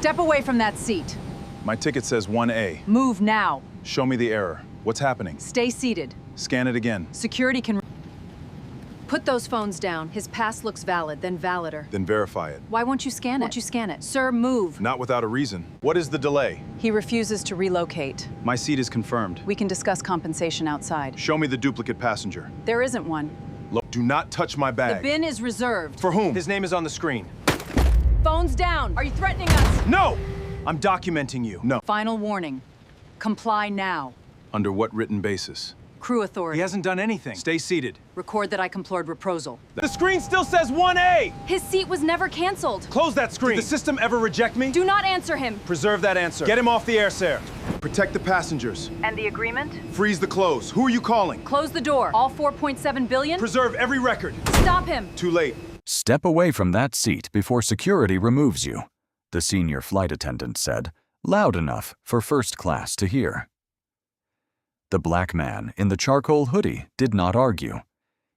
Step away from that seat. My ticket says 1A. Move now. Show me the error. What's happening? Stay seated. Scan it again. Security can... Put those phones down. His pass looks valid, then valider. Then verify it. Why won't you scan it? Sir, move. Not without a reason. What is the delay? He refuses to relocate. My seat is confirmed. We can discuss compensation outside. Show me the duplicate passenger. There isn't one. Do not touch my The bag. bin is reserved. For whom? His name is on the screen. Phones down. Are you threatening us? No! I'm documenting you. No. Final warning. Comply now. Under what written basis? Crew authority. He hasn't done anything. Stay seated. Record that I implored reprisal. The screen still says 1A! His seat was never canceled. Close that screen. Did the system ever reject me? Do not answer him. Preserve that answer. Get him off the air, sir. Protect the passengers. And the agreement? Freeze the clothes. Who are you calling? Close the door. All 4.7 billion? Preserve every record. Stop him. Too late. Step away from that seat before security removes you, the senior flight attendant said, loud enough for first class to hear. The black man in the charcoal hoodie did not argue.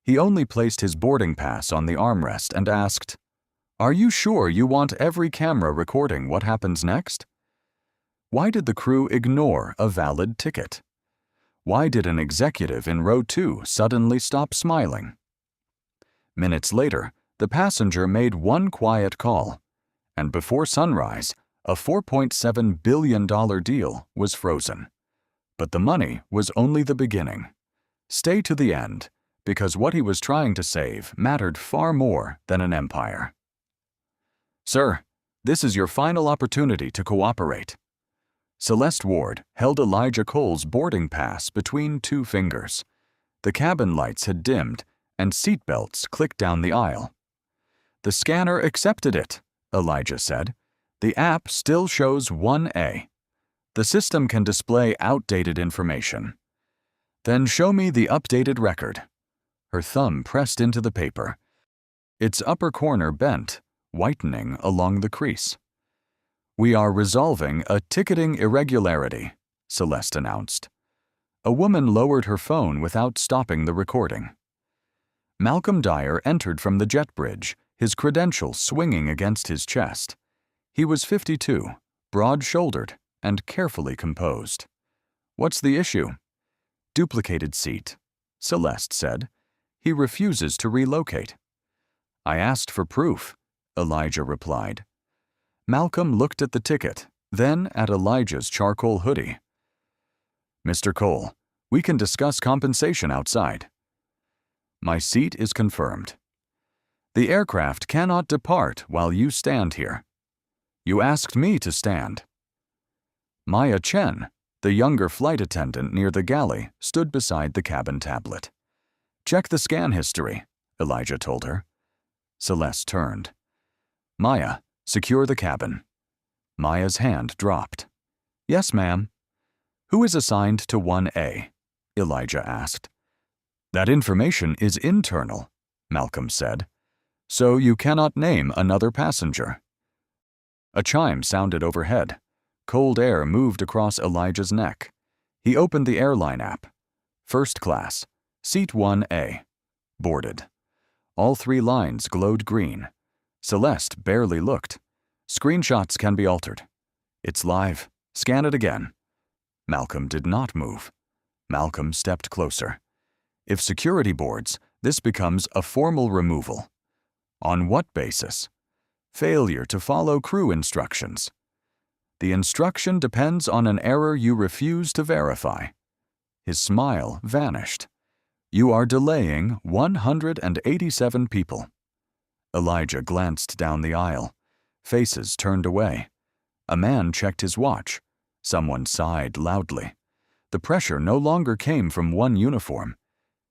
He only placed his boarding pass on the armrest and asked, "Are you sure you want every camera recording what happens next?" Why did the crew ignore a valid ticket? Why did an executive in row 2 suddenly stop smiling? Minutes later, the passenger made one quiet call, and before sunrise, a $4.7 billion deal was frozen. But the money was only the beginning. Stay to the end, because what he was trying to save mattered far more than an empire. "Sir, this is your final opportunity to cooperate." Celeste Ward held Elijah Cole's boarding pass between two fingers. The cabin lights had dimmed, and seatbelts clicked down the aisle. "The scanner accepted it," Elijah said. "The app still shows 1A. The system can display outdated information." "Then show me the updated record." Her thumb pressed into the paper. Its upper corner bent, whitening along the crease. "We are resolving a ticketing irregularity," Celeste announced. A woman lowered her phone without stopping the recording. Malcolm Dyer entered from the jet bridge, his credentials swinging against his chest. He was 52, broad-shouldered, and carefully composed. "What's the issue?" "Duplicated seat," Celeste said. "He refuses to relocate." "I asked for proof," Elijah replied. Malcolm looked at the ticket, then at Elijah's charcoal hoodie. "Mr. Cole, we can discuss compensation outside." "My seat is confirmed." "The aircraft cannot depart while you stand here." "You asked me to stand." Maya Chen, the younger flight attendant near the galley, stood beside the cabin tablet. "Check the scan history," Elijah told her. Celeste turned. "Maya, secure the cabin." Maya's hand dropped. "Yes, ma'am." "Who is assigned to 1A?" Elijah asked. "That information is internal," Malcolm said. "So you cannot name another passenger." A chime sounded overhead. Cold air moved across Elijah's neck. He opened the airline app. First class, seat 1A. Boarded. All 3 lines glowed green. Celeste barely looked. "Screenshots can be altered." "It's live. Scan it again." Malcolm did not move. Malcolm stepped closer. "If security boards, this becomes a formal removal." "On what basis?" "Failure to follow crew instructions." "The instruction depends on an error you refuse to verify." His smile vanished. "You are delaying 187 people." Elijah glanced down the aisle. Faces turned away. A man checked his watch. Someone sighed loudly. The pressure no longer came from one uniform.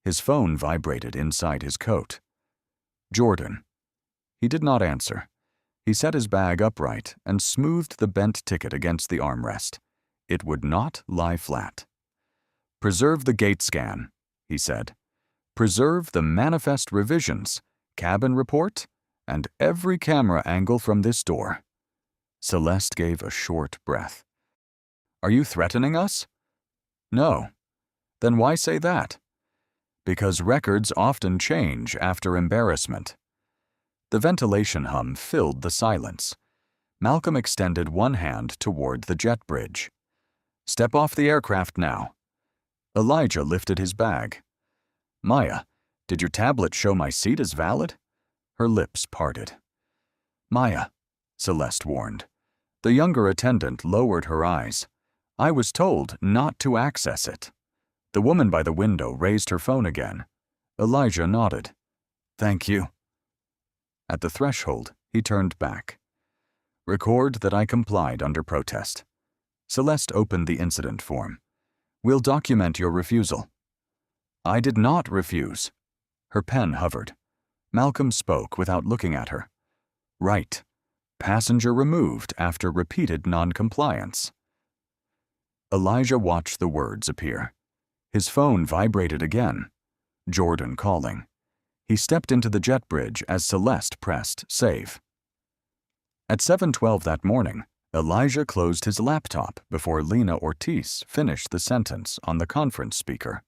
His phone vibrated inside his coat. "Jordan." He did not answer. He set his bag upright and smoothed the bent ticket against the armrest. It would not lie flat. "Preserve the gate scan," he said. "Preserve the manifest revisions, cabin report, and every camera angle from this door." Celeste gave a short breath. "Are you threatening us?" "No." "Then why say that?" "Because records often change after embarrassment." The ventilation hum filled the silence. Malcolm extended one hand toward the jet bridge. "Step off the aircraft now." Elijah lifted his bag. "Maya, did your tablet show my seat as valid?" Her lips parted. "Maya," Celeste warned. The younger attendant lowered her eyes. "I was told not to access it." The woman by the window raised her phone again. Elijah nodded. "Thank you." At the threshold, he turned back. "Record that I complied under protest." Celeste opened the incident form. "We'll document your refusal." "I did not refuse." Her pen hovered. Malcolm spoke without looking at her. "Right. Passenger removed after repeated noncompliance." Elijah watched the words appear. His phone vibrated again. Jordan calling. He stepped into the jet bridge as Celeste pressed save. At 7:12 that morning, Elijah closed his laptop before Lena Ortiz finished the sentence on the conference speaker.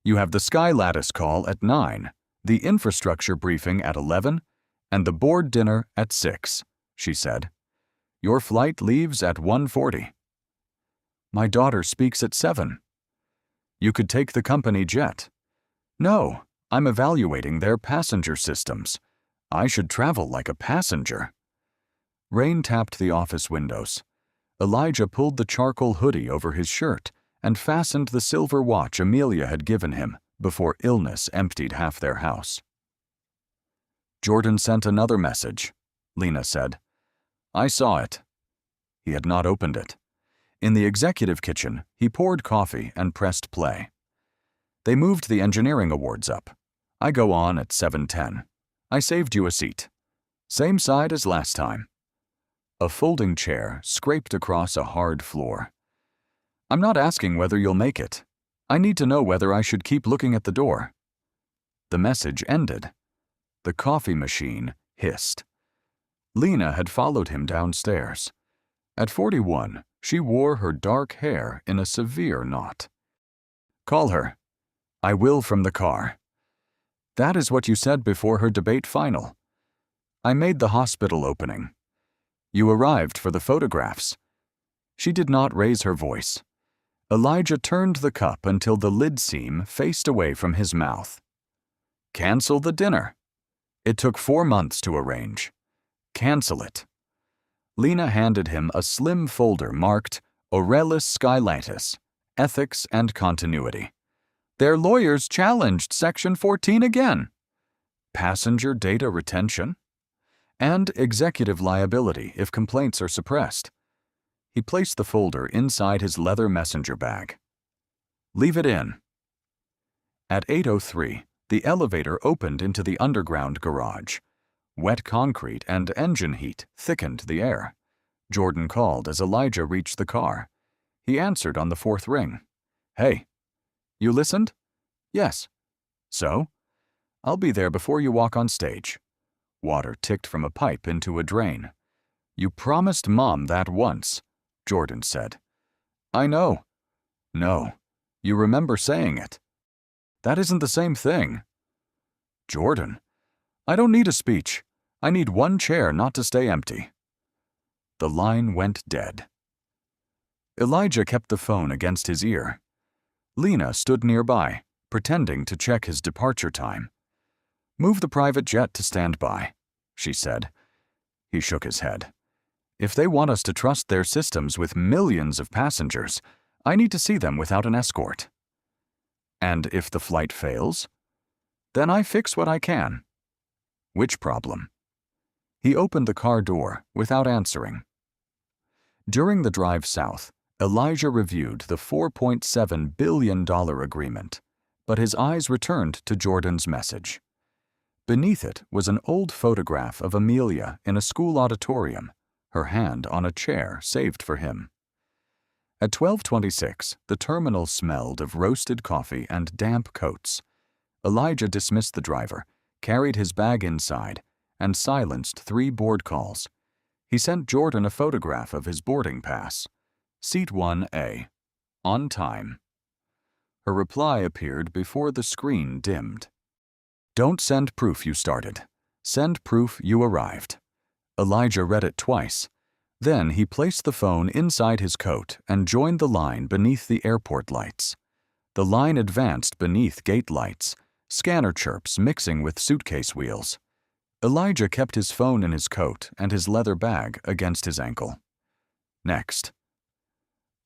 "You have the Sky Lattice call at 9, the infrastructure briefing at 11, and the board dinner at 6, she said. "Your flight leaves at 1:40. "My daughter speaks at 7. "You could take the company jet." "No, I'm evaluating their passenger systems. I should travel like a passenger." Rain tapped the office windows. Elijah pulled the charcoal hoodie over his shirt and fastened the silver watch Amelia had given him before illness emptied half their house. "Jordan sent another message," Lena said. "I saw it." He had not opened it. In the executive kitchen, he poured coffee and pressed play. "They moved the engineering awards up. I go on at 7:10. I saved you a seat. Same side as last time." A folding chair scraped across a hard floor. "I'm not asking whether you'll make it. I need to know whether I should keep looking at the door." The message ended. The coffee machine hissed. Lena had followed him downstairs. At 41, she wore her dark hair in a severe knot. "Call her." "I will from the car." "That is what you said before her debate final." "I made the hospital opening." "You arrived for the photographs." She did not raise her voice. Elijah turned the cup until the lid seam faced away from his mouth. "Cancel the dinner." "It took 4 months to arrange." "Cancel it." Lena handed him a slim folder marked Aurelius Skylatus, Ethics and Continuity. "Their lawyers challenged Section 14 again." "Passenger data retention?" "And executive liability if complaints are suppressed." He placed the folder inside his leather messenger bag. "Leave it in." At 8:03, the elevator opened into the underground garage. Wet concrete and engine heat thickened the air. Jordan called as Elijah reached the car. He answered on the 4th ring. "Hey." "You listened?" "Yes." "So?" "I'll be there before you walk on stage." Water ticked from a pipe into a drain. "You promised Mom that once," Jordan said. "I know." "No. You remember saying it." "That isn't the same thing." "Jordan, I don't need a speech. I need one chair not to stay empty." The line went dead. Elijah kept the phone against his ear. Lena stood nearby, pretending to check his departure time. "Move the private jet to stand by," she said. He shook his head. "If they want us to trust their systems with millions of passengers, I need to see them without an escort." "And if the flight fails?" "Then I fix what I can." "Which problem?" He opened the car door without answering. During the drive south, Elijah reviewed the $4.7 billion agreement, but his eyes returned to Jordan's message. Beneath it was an old photograph of Amelia in a school auditorium, her hand on a chair saved for him. At 12:26, the terminal smelled of roasted coffee and damp coats. Elijah dismissed the driver, carried his bag inside, and silenced 3 board calls. He sent Jordan a photograph of his boarding pass. Seat 1A. On time. Her reply appeared before the screen dimmed. "Don't send proof you started. Send proof you arrived." Elijah read it twice, Then he placed the phone inside his coat and joined the line beneath the airport lights. The line advanced beneath gate lights, scanner chirps mixing with suitcase wheels. Elijah kept his phone in his coat and his leather bag against his ankle. Next.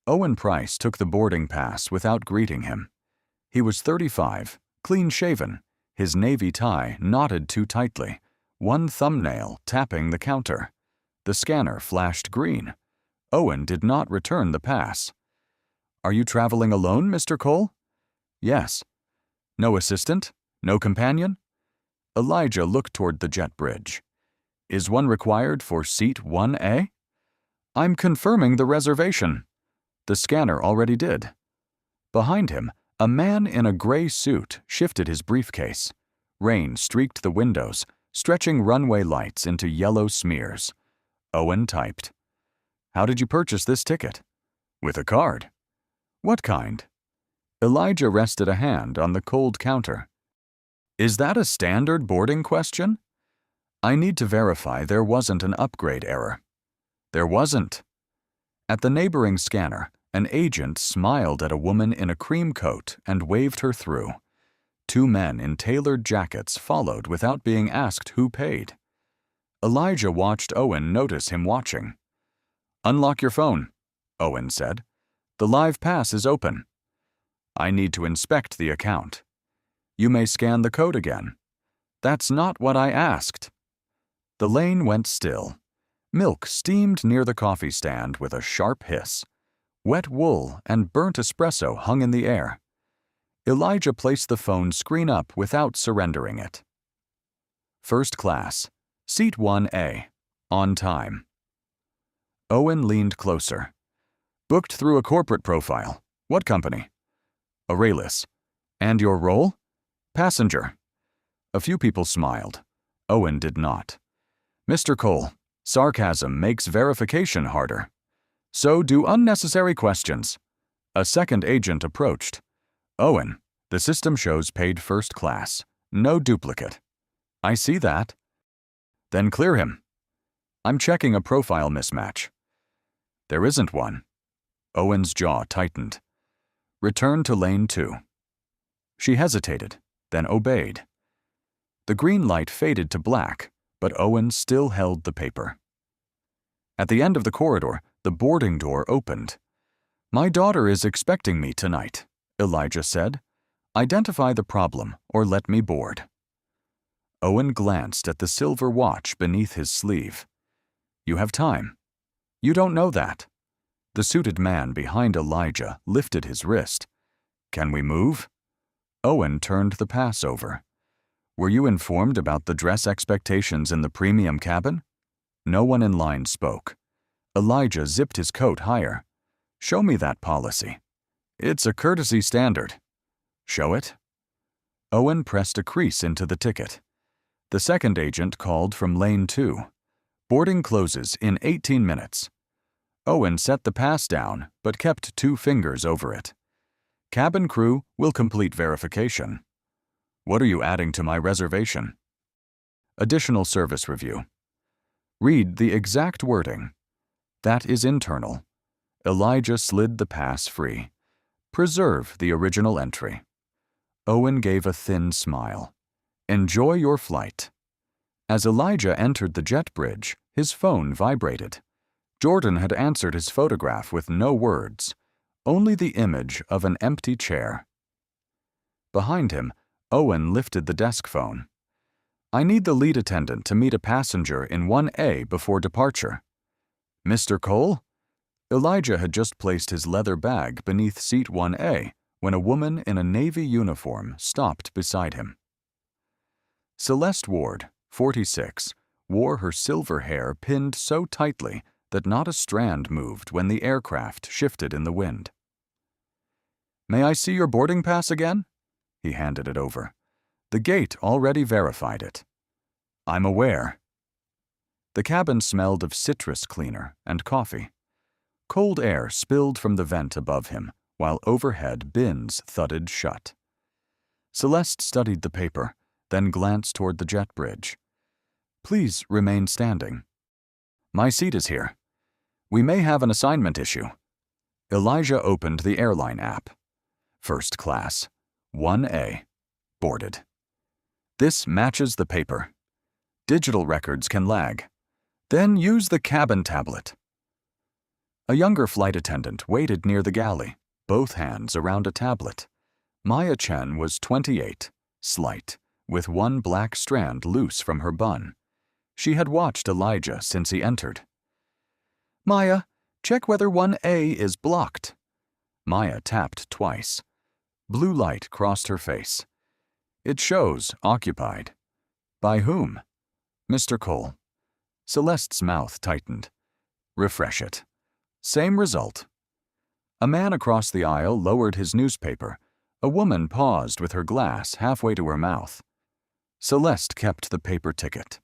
Owen Price took the boarding pass without greeting him. He was 35, clean-shaven, his navy tie knotted too tightly, one thumbnail tapping the counter. The scanner flashed green. Owen did not return the pass. "Are you traveling alone, Mr. Cole?" "Yes." "No assistant? No companion?" Elijah looked toward the jet bridge. "Is one required for seat 1A?" "I'm confirming the reservation." The scanner already did. Behind him, a man in a gray suit shifted his briefcase. Rain streaked the windows, stretching runway lights into yellow smears. Owen typed. "How did you purchase this ticket?" "With a card." "What kind?" Elijah rested a hand on the cold counter. "Is that a standard boarding question?" "I need to verify there wasn't an upgrade error." "There wasn't." At the neighboring scanner, an agent smiled at a woman in a cream coat and waved her through. Two men in tailored jackets followed without being asked who paid. Elijah watched Owen notice him watching. "Unlock your phone," Owen said. "The live pass is open." "I need to inspect the account." "You may scan the code again." "That's not what I asked." The lane went still. Milk steamed near the coffee stand with a sharp hiss. Wet wool and burnt espresso hung in the air. Elijah placed the phone screen up without surrendering it. First class, seat 1A, on time. Owen leaned closer. "Booked through a corporate profile. What company?" "Aurelius." "And your role?" "Passenger." A few people smiled. Owen did not. "Mr. Cole, sarcasm makes verification harder. So do unnecessary questions." A second agent approached. "Owen, the system shows paid first class. No duplicate." "I see that." "Then clear him." "I'm checking a profile mismatch." "There isn't one." Owen's jaw tightened. "Return to lane 2." She hesitated, then obeyed. The green light faded to black, but Owen still held the paper. At the end of the corridor, the boarding door opened. "My daughter is expecting me tonight," Elijah said. "Identify the problem or let me board." Owen glanced at the silver watch beneath his sleeve. "You have time." "You don't know that." The suited man behind Elijah lifted his wrist. "Can we move?" Owen turned the pass over. "Were you informed about the dress expectations in the premium cabin?" No one in line spoke. Elijah zipped his coat higher. "Show me that policy." "It's a courtesy standard." "Show it." Owen pressed a crease into the ticket. The second agent called from lane 2. "Boarding closes in 18 minutes." Owen set the pass down, but kept 2 fingers over it. "Cabin crew will complete verification." "What are you adding to my reservation?" Additional service review. Read the exact wording. That is internal. Elijah slid the pass free. Preserve the original entry. Owen gave a thin smile. "Enjoy your flight." As Elijah entered the jet bridge, his phone vibrated. Jordan had answered his photograph with no words, only the image of an empty chair. Behind him, Owen lifted the desk phone. "I need the lead attendant to meet a passenger in 1A before departure." "Mr. Cole?" Elijah had just placed his leather bag beneath seat 1A when a woman in a Navy uniform stopped beside him. Celeste Ward, 46, wore her silver hair pinned so tightly that not a strand moved when the aircraft shifted in the wind. "May I see your boarding pass again?" He handed it over. "The gate already verified it." "I'm aware." The cabin smelled of citrus cleaner and coffee. Cold air spilled from the vent above him, while overhead bins thudded shut. Celeste studied the paper, then glanced toward the jet bridge. "Please remain standing." "My seat is here." We may have an assignment issue. Elijah opened the airline app. First class, 1A, boarded. This matches the paper. Digital records can lag. Then use the cabin tablet. A younger flight attendant waited near the galley, both hands around a tablet. Maya Chen was 28, slight, with one black strand loose from her bun. She had watched Elijah since he entered. Maya, check whether 1A is blocked. Maya tapped twice. Blue light crossed her face. It shows occupied. By whom? Mr. Cole. Celeste's mouth tightened. Refresh it. Same result. A man across the aisle lowered his newspaper. A woman paused with her glass halfway to her mouth. Celeste kept the paper ticket.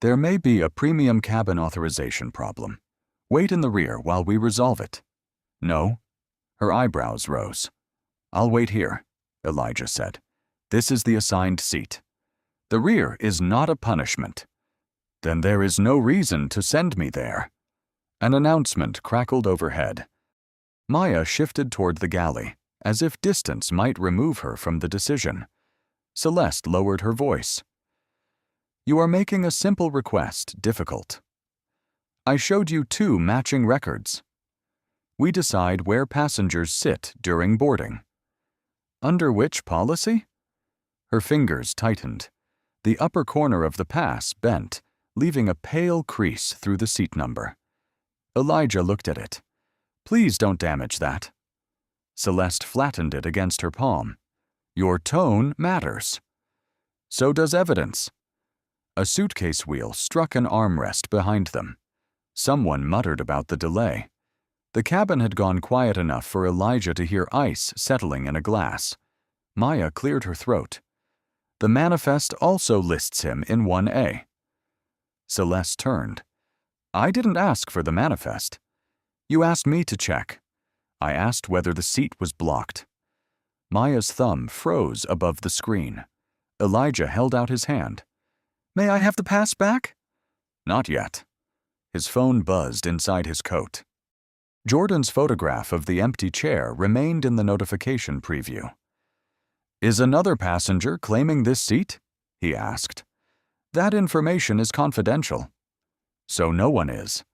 There may be a premium cabin authorization problem. Wait in the rear while we resolve it. No? Her eyebrows rose. I'll wait here, Elijah said. This is the assigned seat. The rear is not a punishment. Then there is no reason to send me there. An announcement crackled overhead. Maya shifted toward the galley, as if distance might remove her from the decision. Celeste lowered her voice. You are making a simple request difficult. I showed you 2 matching records. We decide where passengers sit during boarding. Under which policy? Her fingers tightened. The upper corner of the pass bent, leaving a pale crease through the seat number. Elijah looked at it. Please don't damage that. Celeste flattened it against her palm. Your tone matters. So does evidence. A suitcase wheel struck an armrest behind them. Someone muttered about the delay. The cabin had gone quiet enough for Elijah to hear ice settling in a glass. Maya cleared her throat. The manifest also lists him in 1A. Celeste turned. I didn't ask for the manifest. You asked me to check. I asked whether the seat was blocked. Maya's thumb froze above the screen. Elijah held out his hand. May I have the pass back? Not yet. His phone buzzed inside his coat. Jordan's photograph of the empty chair remained in the notification preview. Is another passenger claiming this seat? He asked. That information is confidential. So no one is.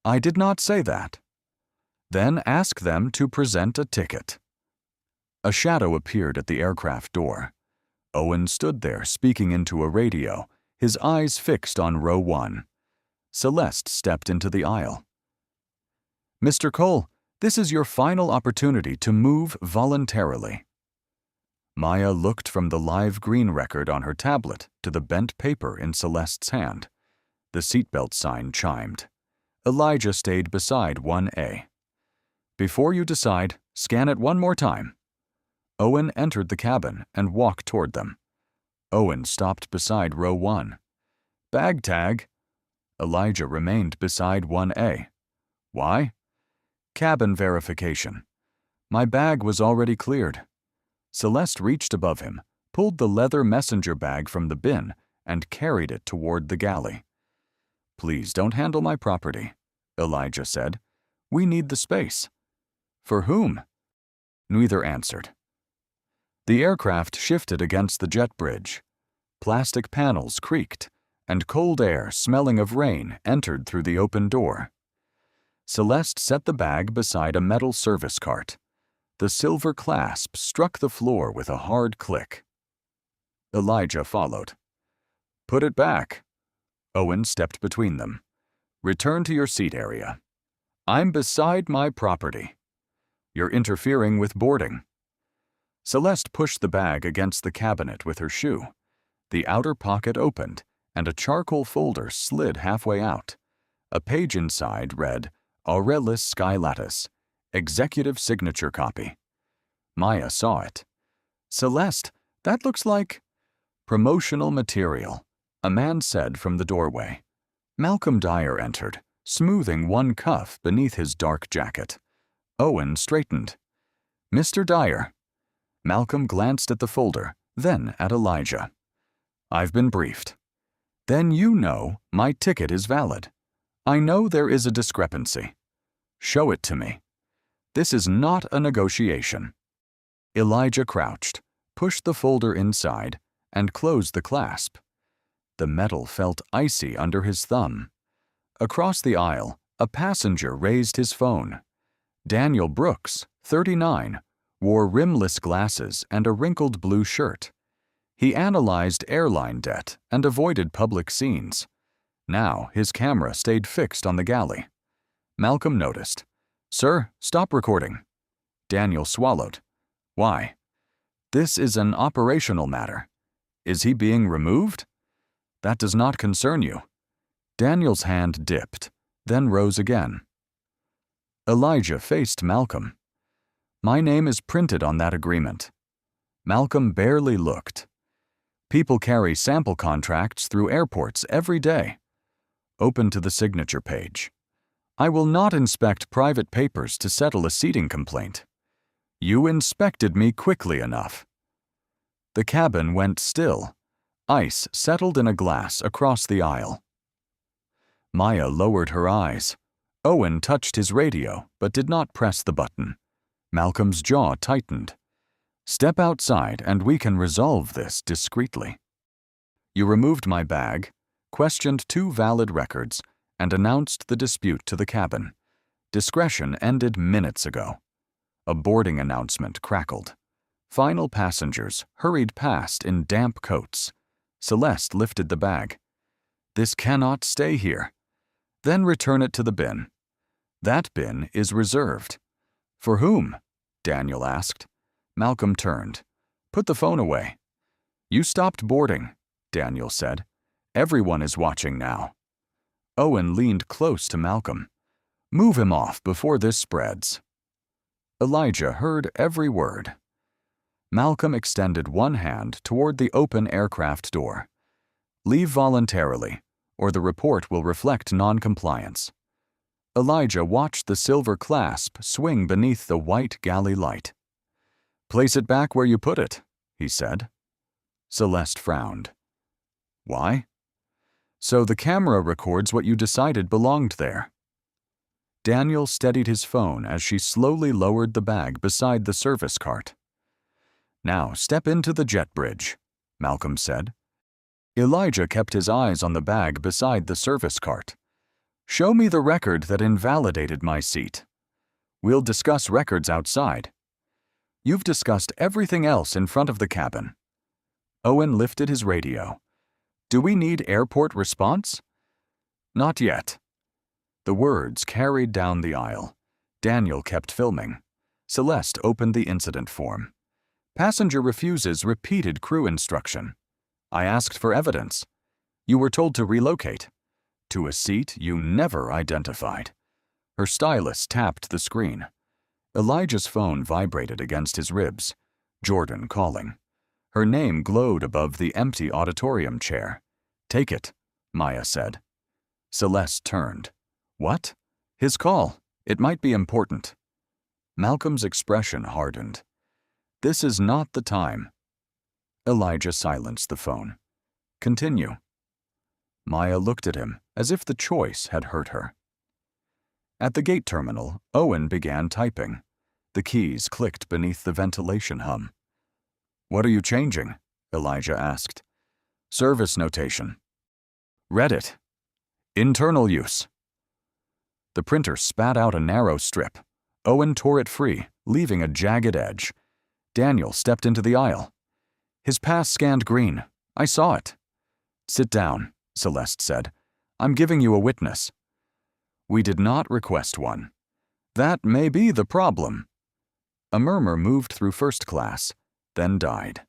I did not say that. Then ask them to present a ticket. A shadow appeared at the aircraft door. Owen stood there speaking into a radio, his eyes fixed on row 1. Celeste stepped into the aisle. Mr. Cole, this is your final opportunity to move voluntarily. Maya looked from the live green record on her tablet to the bent paper in Celeste's hand. The seatbelt sign chimed. Elijah stayed beside 1A. Before you decide, scan it one more time. Owen entered the cabin and walked toward them. Owen stopped beside row 1. Bag tag. Elijah remained beside 1A. Why? Cabin verification. My bag was already cleared. Celeste reached above him, pulled the leather messenger bag from the bin, and carried it toward the galley. Please don't handle my property, Elijah said. We need the space. For whom? Neither answered. The aircraft shifted against the jet bridge. Plastic panels creaked, and cold air smelling of rain entered through the open door. Celeste set the bag beside a metal service cart. The silver clasp struck the floor with a hard click. Elijah followed. Put it back. Owen stepped between them. Return to your seat area. I'm beside my property. You're interfering with boarding. Celeste pushed the bag against the cabinet with her shoe. The outer pocket opened, and a charcoal folder slid halfway out. A page inside read, Aurelis Skylatus, Executive Signature Copy. Maya saw it. Celeste, that looks like promotional material, a man said from the doorway. Malcolm Dyer entered, smoothing one cuff beneath his dark jacket. Owen straightened. Mr. Dyer. Malcolm glanced at the folder, then at Elijah. I've been briefed. Then you know my ticket is valid. I know there is a discrepancy. Show it to me. This is not a negotiation. Elijah crouched, pushed the folder inside, and closed the clasp. The metal felt icy under his thumb. Across the aisle, a passenger raised his phone. Daniel Brooks, 39, wore rimless glasses and a wrinkled blue shirt. He analyzed airline debt and avoided public scenes. Now his camera stayed fixed on the galley. Malcolm noticed. "Sir, stop recording." Daniel swallowed. "Why?" "This is an operational matter." "Is he being removed?" "That does not concern you." Daniel's hand dipped, then rose again. Elijah faced Malcolm. "My name is printed on that agreement." Malcolm barely looked. "People carry sample contracts through airports every day." Open to the signature page. "I will not inspect private papers to settle a seating complaint." "You inspected me quickly enough." The cabin went still. Ice settled in a glass across the aisle. Maya lowered her eyes. Owen touched his radio, but did not press the button. Malcolm's jaw tightened. "Step outside and we can resolve this discreetly." "You removed my bag, questioned 2 valid records, and announced the dispute to the cabin. Discretion ended minutes ago." A boarding announcement crackled. Final passengers hurried past in damp coats. Celeste lifted the bag. "This cannot stay here." "Then return it to the bin." "That bin is reserved." "For whom?" Daniel asked. Malcolm turned. "Put the phone away." "You stopped boarding," Daniel said. "Everyone is watching now." Owen leaned close to Malcolm. "Move him off before this spreads." Elijah heard every word. Malcolm extended one hand toward the open aircraft door. "Leave voluntarily, or the report will reflect noncompliance." Elijah watched the silver clasp swing beneath the white galley light. "Place it back where you put it," he said. Celeste frowned. "Why?" "So the camera records what you decided belonged there." Daniel steadied his phone as she slowly lowered the bag beside the service cart. "Now step into the jet bridge," Malcolm said. Elijah kept his eyes on the bag beside the service cart. "Show me the record that invalidated my seat." "We'll discuss records outside." "You've discussed everything else in front of the cabin." Owen lifted his radio. "Do we need airport response?" "Not yet." The words carried down the aisle. Daniel kept filming. Celeste opened the incident form. "Passenger refuses repeated crew instruction." "I asked for evidence." "You were told to relocate." "To a seat you never identified." Her stylus tapped the screen. Elijah's phone vibrated against his ribs. Jordan calling. Her name glowed above the empty auditorium chair. "Take it," Maya said. Celeste turned. "What?" "His call. It might be important." Malcolm's expression hardened. "This is not the time." Elijah silenced the phone. "Continue." Maya looked at him as if the choice had hurt her. At the gate terminal, Owen began typing. The keys clicked beneath the ventilation hum. "What are you changing?" Elijah asked. "Service notation." "Read it." "Internal use." The printer spat out a narrow strip. Owen tore it free, leaving a jagged edge. Daniel stepped into the aisle. His pass scanned green. "I saw it." "Sit down," Celeste said. "I'm giving you a witness." "We did not request one." "That may be the problem." A murmur moved through first class, then died.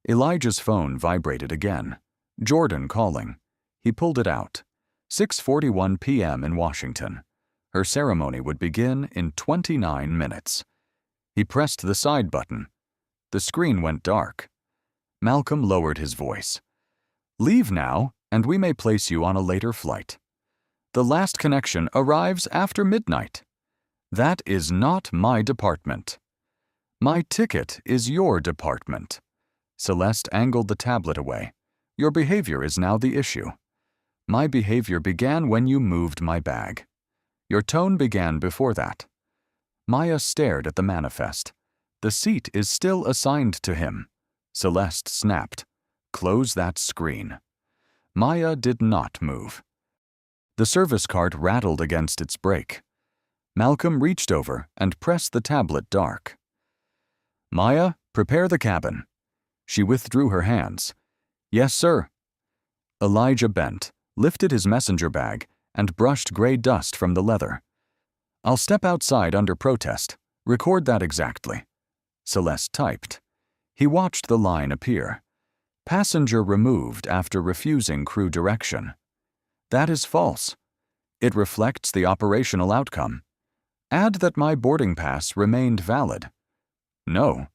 Elijah's phone vibrated again. Jordan calling. He pulled it out. 6:41 p.m. in Washington. Her ceremony would begin in 29 minutes. He pressed the side button. The screen went dark. Malcolm lowered his voice. "Leave now, and we may place you on a later flight. The last connection arrives after midnight." "That is not my department." "My ticket is your department." Celeste angled the tablet away. "Your behavior is now the issue." My behavior began when you moved my bag. Your tone began before that. Maya stared at the manifest. The seat is still assigned to him. Celeste snapped. Close that screen. Maya did not move. The service cart rattled against its brake. Malcolm reached over and pressed the tablet dark. Maya, prepare the cabin. She withdrew her hands. Yes, sir. Elijah bent, lifted his messenger bag, and brushed gray dust from the leather. I'll step outside under protest. Record that exactly. Celeste typed. He watched the line appear. Passenger removed after refusing crew direction. That is false. It reflects the operational outcome. Add that my boarding pass remained valid. No.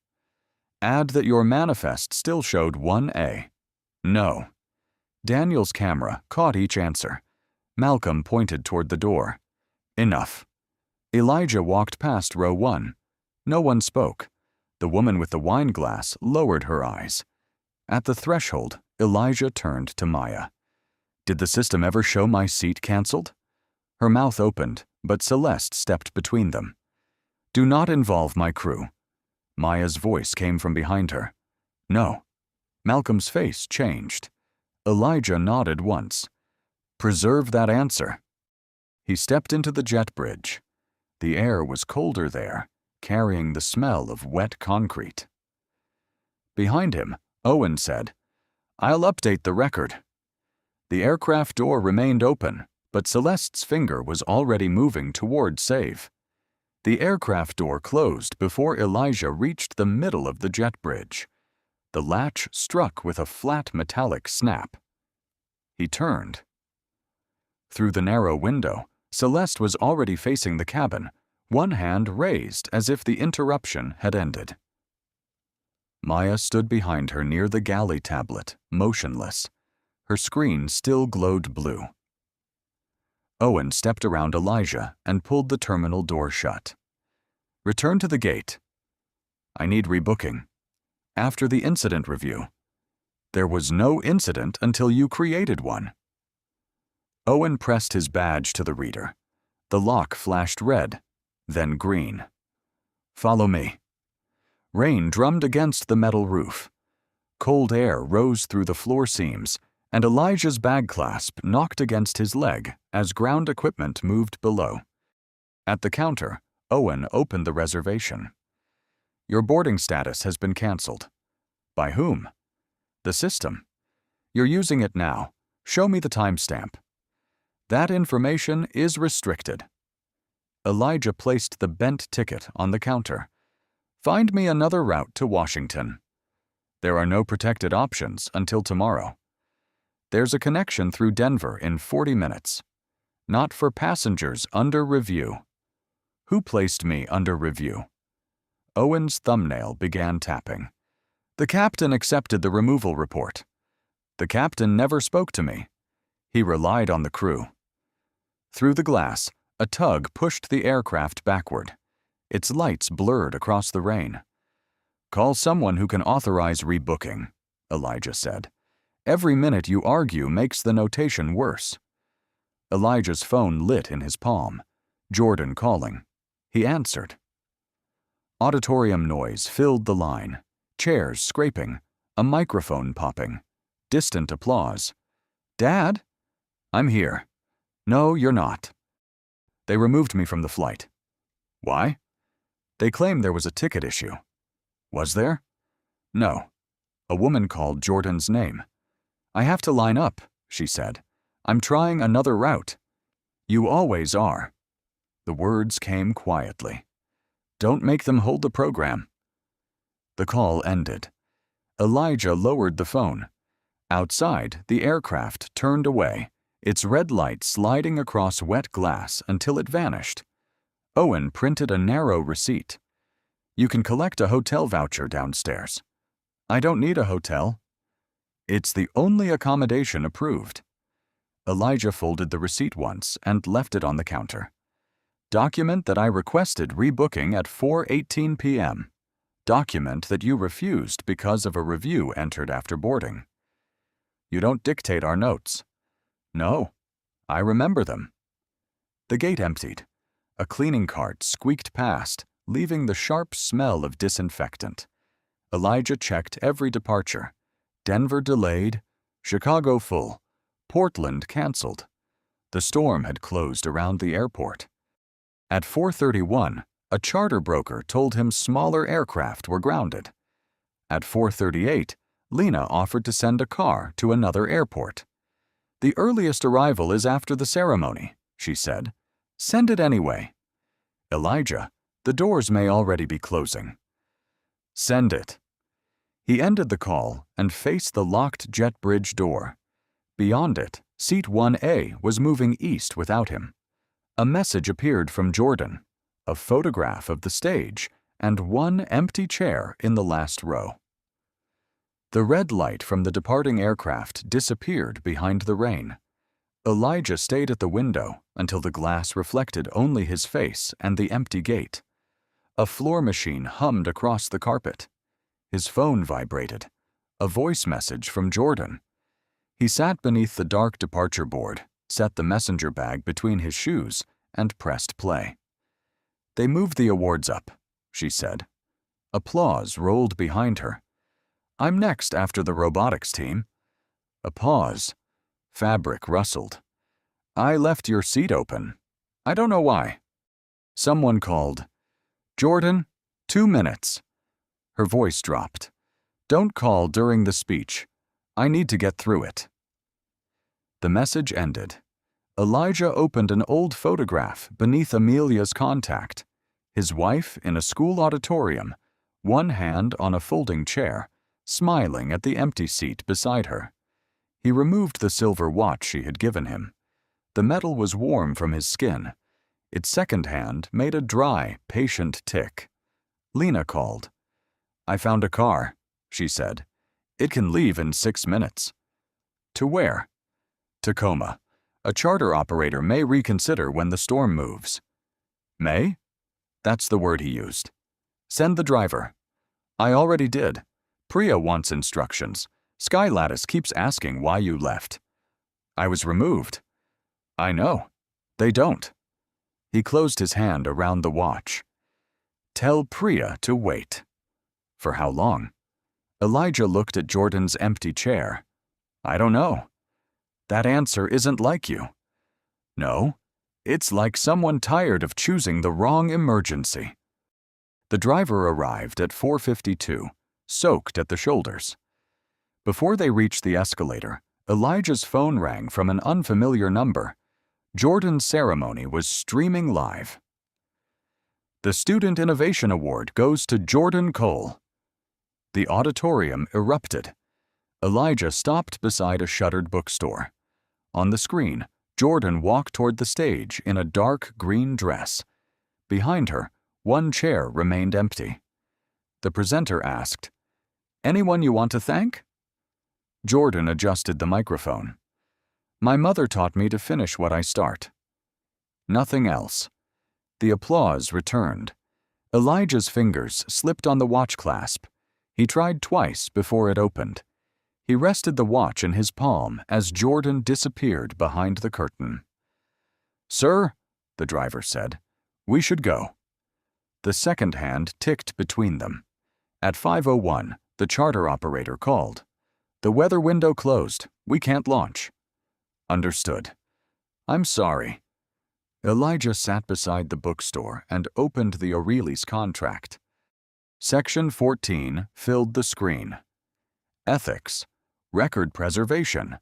Add that your manifest still showed 1A. No. Daniel's camera caught each answer. Malcolm pointed toward the door. Enough. Elijah walked past row 1. No one spoke. The woman with the wine glass lowered her eyes. At the threshold, Elijah turned to Maya. Did the system ever show my seat canceled? Her mouth opened, but Celeste stepped between them. Do not involve my crew. Maya's voice came from behind her. No. Malcolm's face changed. Elijah nodded once. Preserve that answer. He stepped into the jet bridge. The air was colder there, carrying the smell of wet concrete. Behind him, Owen said, I'll update the record. The aircraft door remained open, but Celeste's finger was already moving toward save. The aircraft door closed before Elijah reached the middle of the jet bridge. The latch struck with a flat metallic snap. He turned. Through the narrow window, Celeste was already facing the cabin, one hand raised as if the interruption had ended. Maya stood behind her near the galley tablet, motionless. Her screen still glowed blue. Owen stepped around Elijah and pulled the terminal door shut. Return to the gate. I need rebooking. After the incident review. There was no incident until you created one. Owen pressed his badge to the reader. The lock flashed red, then green. Follow me. Rain drummed against the metal roof. Cold air rose through the floor seams, and Elijah's bag clasp knocked against his leg as ground equipment moved below. At the counter, Owen opened the reservation. Your boarding status has been canceled. By whom? The system. You're using it now. Show me the timestamp. That information is restricted. Elijah placed the bent ticket on the counter. Find me another route to Washington. There are no protected options until tomorrow. There's a connection through Denver in 40 minutes. Not for passengers under review. Who placed me under review? Owen's thumbnail began tapping. The captain accepted the removal report. The captain never spoke to me. He relied on the crew. Through the glass, a tug pushed the aircraft backward. Its lights blurred across the rain. Call someone who can authorize rebooking, Elijah said. Every minute you argue makes the notation worse. Elijah's phone lit in his palm. Jordan calling. He answered. Auditorium noise filled the line. Chairs scraping. A microphone popping. Distant applause. Dad? I'm here. No, you're not. They removed me from the flight. Why? They claim there was a ticket issue. Was there? No. A woman called Jordan's name. I have to line up, she said. I'm trying another route. You always are. The words came quietly. Don't make them hold the program. The call ended. Elijah lowered the phone. Outside, the aircraft turned away, its red light sliding across wet glass until it vanished. Owen printed a narrow receipt. You can collect a hotel voucher downstairs. I don't need a hotel. It's the only accommodation approved. Elijah folded the receipt once and left it on the counter. Document that I requested rebooking at 4:18 p.m. Document that you refused because of a review entered after boarding. You don't dictate our notes. No, I remember them. The gate emptied. A cleaning cart squeaked past, leaving the sharp smell of disinfectant. Elijah checked every departure. Denver delayed, Chicago full, Portland canceled. The storm had closed around the airport. At 4:31, a charter broker told him smaller aircraft were grounded. At 4:38, Lena offered to send a car to another airport. The earliest arrival is after the ceremony, she said. Send it anyway. Elijah, the doors may already be closing. Send it. He ended the call and faced the locked jet bridge door. Beyond it, seat 1A was moving east without him. A message appeared from Jordan, a photograph of the stage, and one empty chair in the last row. The red light from the departing aircraft disappeared behind the rain. Elijah stayed at the window until the glass reflected only his face and the empty gate. A floor machine hummed across the carpet. His phone vibrated. A voice message from Jordan. He sat beneath the dark departure board, set the messenger bag between his shoes, and pressed play. They moved the awards up, she said. Applause rolled behind her. I'm next after the robotics team. A pause. Fabric rustled. I left your seat open. I don't know why. Someone called. Jordan, 2 minutes. Her voice dropped. Don't call during the speech. I need to get through it. The message ended. Elijah opened an old photograph beneath Amelia's contact. His wife in a school auditorium, one hand on a folding chair, smiling at the empty seat beside her. He removed the silver watch she had given him. The metal was warm from his skin. Its second hand made a dry, patient tick. Lena called. I found a car, she said. It can leave in 6 minutes. To where? Tacoma. A charter operator may reconsider when the storm moves. May? That's the word he used. Send the driver. I already did. Priya wants instructions. Skylattice keeps asking why you left. I was removed. I know. They don't. He closed his hand around the watch. Tell Priya to wait. For how long? Elijah looked at Jordan's empty chair. I don't know. That answer isn't like you. No, it's like someone tired of choosing the wrong emergency. The driver arrived at 4:52, soaked at the shoulders. Before they reached the escalator, Elijah's phone rang from an unfamiliar number. Jordan's ceremony was streaming live. The Student Innovation Award goes to Jordan Cole. The auditorium erupted. Elijah stopped beside a shuttered bookstore. On the screen, Jordan walked toward the stage in a dark green dress. Behind her, one chair remained empty. The presenter asked, Anyone you want to thank? Jordan adjusted the microphone. My mother taught me to finish what I start. Nothing else. The applause returned. Elijah's fingers slipped on the watch clasp. He tried twice before it opened. He rested the watch in his palm as Jordan disappeared behind the curtain. Sir, the driver said, we should go. The second hand ticked between them. At 5:01, the charter operator called. The weather window closed. We can't launch. Understood. I'm sorry. Elijah sat beside the bookstore and opened the O'Reilly's contract. Section 14 filled the screen. Ethics, record preservation,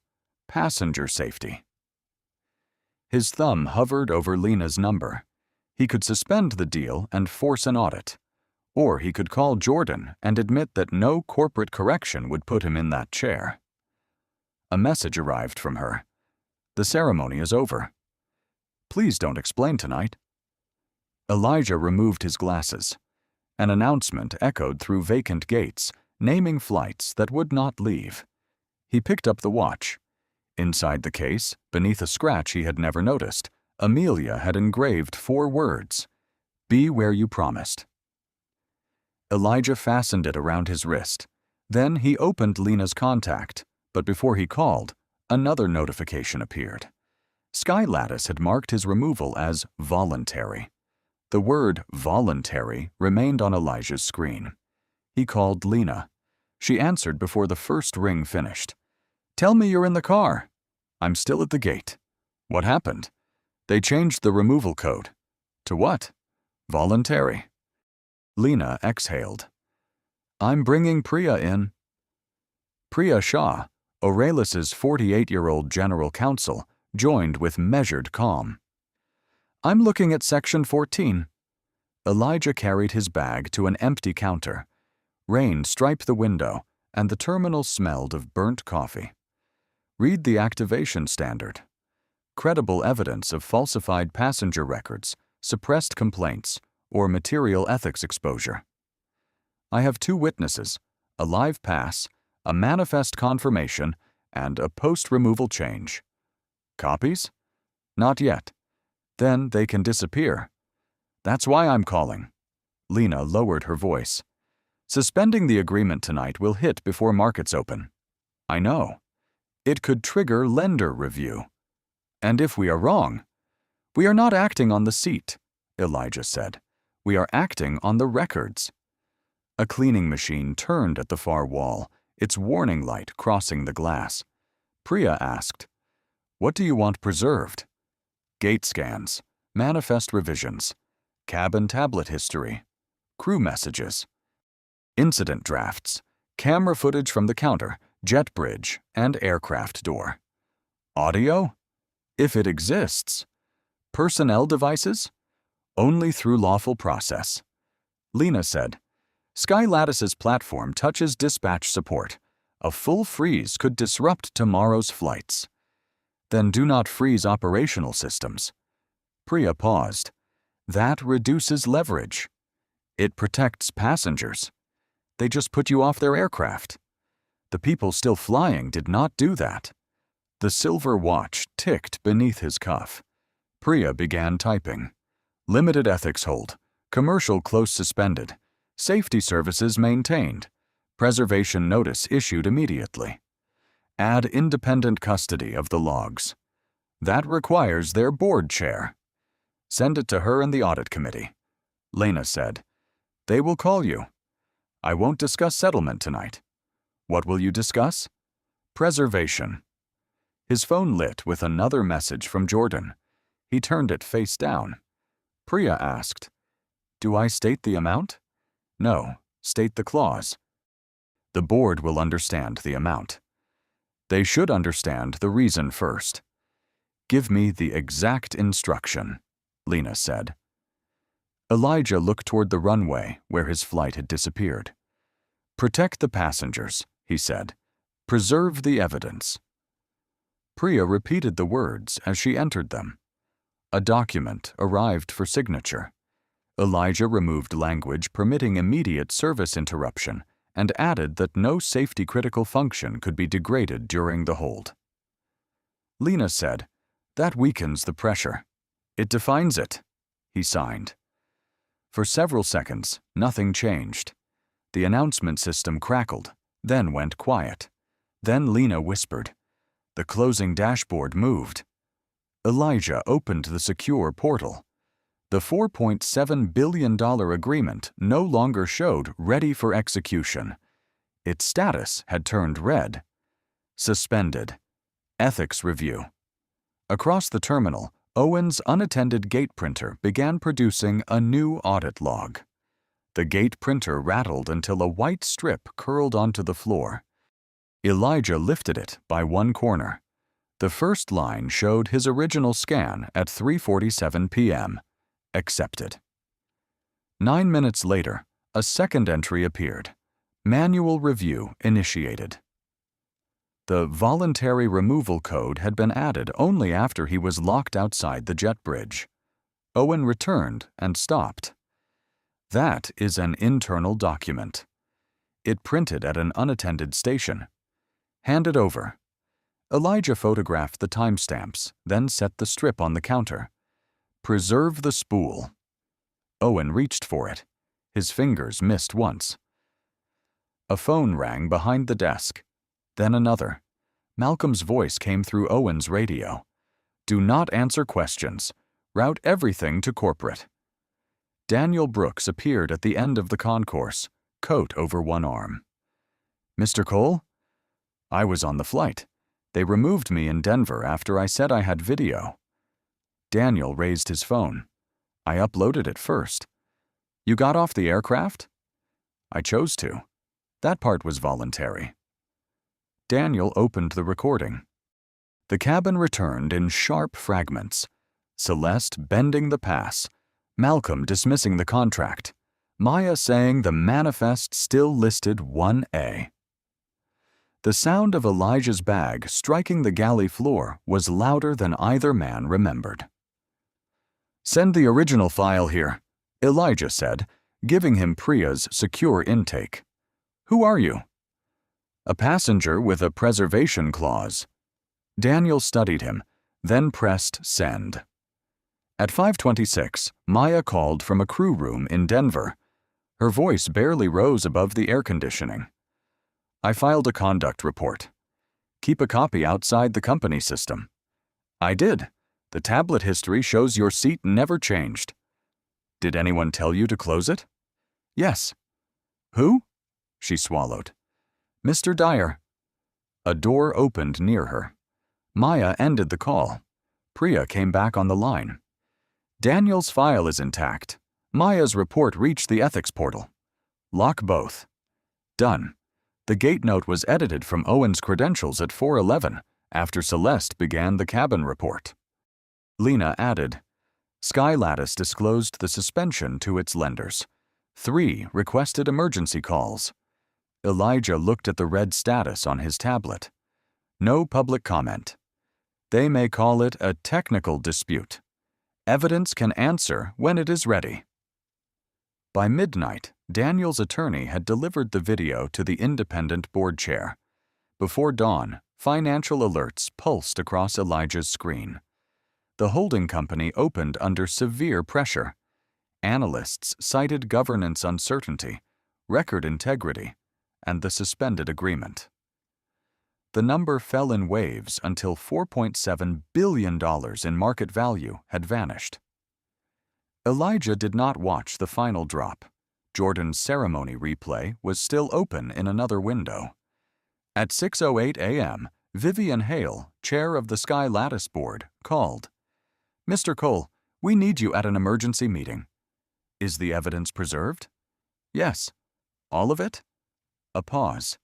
passenger safety. His thumb hovered over Lena's number. He could suspend the deal and force an audit. Or he could call Jordan and admit that no corporate correction would put him in that chair. A message arrived from her. The ceremony is over. Please don't explain tonight. Elijah removed his glasses. An announcement echoed through vacant gates, naming flights that would not leave. He picked up the watch. Inside the case, beneath a scratch he had never noticed, Amelia had engraved 4 words. Be where you promised. Elijah fastened it around his wrist. Then he opened Lena's contact, but before he called, Another notification appeared. Sky Lattice had marked his removal as voluntary. The word voluntary remained on Elijah's screen. He called Lena. She answered before the first ring finished. "Tell me you're in the car." "I'm still at the gate." "What happened?" "They changed the removal code." "To what?" "Voluntary." Lena exhaled. "I'm bringing Priya in." Priya Shah, Auralis's 48-year-old general counsel, joined with measured calm. "I'm looking at section 14. Elijah carried his bag to an empty counter. Rain striped the window, and the terminal smelled of burnt coffee. "Read the activation standard. Credible evidence of falsified passenger records, suppressed complaints, or material ethics exposure. I have 2 witnesses, a live pass, a manifest confirmation, and a post-removal change. Copies? Not yet. Then they can disappear. That's why I'm calling." Lena lowered her voice. "Suspending the agreement tonight will hit before markets open." "I know. It could trigger lender review. And if we are wrong..." "We are not acting on the seat," Elijah said. "We are acting on the records." A cleaning machine turned at the far wall, its warning light crossing the glass. Priya asked, "What do you want preserved?" "Gate scans, manifest revisions, cabin tablet history, crew messages, incident drafts, camera footage from the counter, jet bridge, and aircraft door. Audio? If it exists. Personnel devices? Only through lawful process." Lena said, "Sky Lattice's platform touches dispatch support. A full freeze could disrupt tomorrow's flights." "Then do not freeze operational systems." Priya paused. "That reduces leverage. It protects passengers. They just put you off their aircraft. The people still flying did not do that." The silver watch ticked beneath his cuff. Priya began typing. "Limited ethics hold. Commercial close suspended. Safety services maintained. Preservation notice issued immediately. Add independent custody of the logs. That requires their board chair. Send it to her and the audit committee." Lena said, "They will call you. I won't discuss settlement tonight." "What will you discuss?" "Preservation." His phone lit with another message from Jordan. He turned it face down. Priya asked, "Do I state the amount?" "No, state the clause." "The board will understand the amount." "They should understand the reason first." "Give me the exact instruction," Lena said. Elijah looked toward the runway where his flight had disappeared. "Protect the passengers," he said. "Preserve the evidence." Priya repeated the words as she entered them. A document arrived for signature. Elijah removed language permitting immediate service interruption and added that no safety-critical function could be degraded during the hold. Lena said, "That weakens the pressure. It defines it." He signed. For several seconds, nothing changed. The announcement system crackled, then went quiet. Then Lena whispered. The closing dashboard moved. Elijah opened the secure portal. The $4.7 billion agreement no longer showed ready for execution. Its status had turned red. Suspended. Ethics review. Across the terminal, Owen's unattended gate printer began producing a new audit log. The gate printer rattled until a white strip curled onto the floor. Elijah lifted it by one corner. The first line showed his original scan at 3:47 p.m. Accepted. 9 minutes later, a second entry appeared. Manual review initiated. The voluntary removal code had been added only after he was locked outside the jet bridge. Owen returned and stopped. That is an internal document. It printed at an unattended station. Hand it over. Elijah photographed the timestamps, then set the strip on the counter. Preserve the spool. Owen reached for it. His fingers missed once. A phone rang behind the desk, then another. Malcolm's voice came through Owen's radio. Do not answer questions. Route everything to corporate. Daniel Brooks appeared at the end of the concourse, coat over one arm. Mr. Cole? I was on the flight. They removed me in Denver after I said I had video. Daniel raised his phone. I uploaded it first. You got off the aircraft? I chose to. That part was voluntary. Daniel opened the recording. The cabin returned in sharp fragments. Celeste bending the pass, Malcolm dismissing the contract, Maya saying the manifest still listed 1A. The sound of Elijah's bag striking the galley floor was louder than either man remembered. Send the original file here, Elijah said, giving him Priya's secure intake. Who are you? A passenger with a preservation clause. Daniel studied him, then pressed send. At 5:26, Maya called from a crew room in Denver. Her voice barely rose above the air conditioning. I filed a conduct report. Keep a copy outside the company system. I did. The tablet history shows your seat never changed. Did anyone tell you to close it? Yes. Who? She swallowed. Mr. Dyer. A door opened near her. Maya ended the call. Priya came back on the line. Daniel's file is intact. Maya's report reached the ethics portal. Lock both. Done. The gate note was edited from Owen's credentials at 4:11 after Celeste began the cabin report. Lena added, Sky Lattice disclosed the suspension to its lenders. 3 requested emergency calls. Elijah looked at the red status on his tablet. No public comment. They may call it a technical dispute. Evidence can answer when it is ready. By midnight, Daniel's attorney had delivered the video to the independent board chair. Before dawn, financial alerts pulsed across Elijah's screen. The holding company opened under severe pressure. Analysts cited governance uncertainty, record integrity, and the suspended agreement. The number fell in waves until $4.7 billion in market value had vanished. Elijah did not watch the final drop. Jordan's ceremony replay was still open in another window. At 6:08 a.m., Vivian Hale, chair of the Sky Lattice Board, called. Mr. Cole, we need you at an emergency meeting. Is the evidence preserved? Yes. All of it? A pause.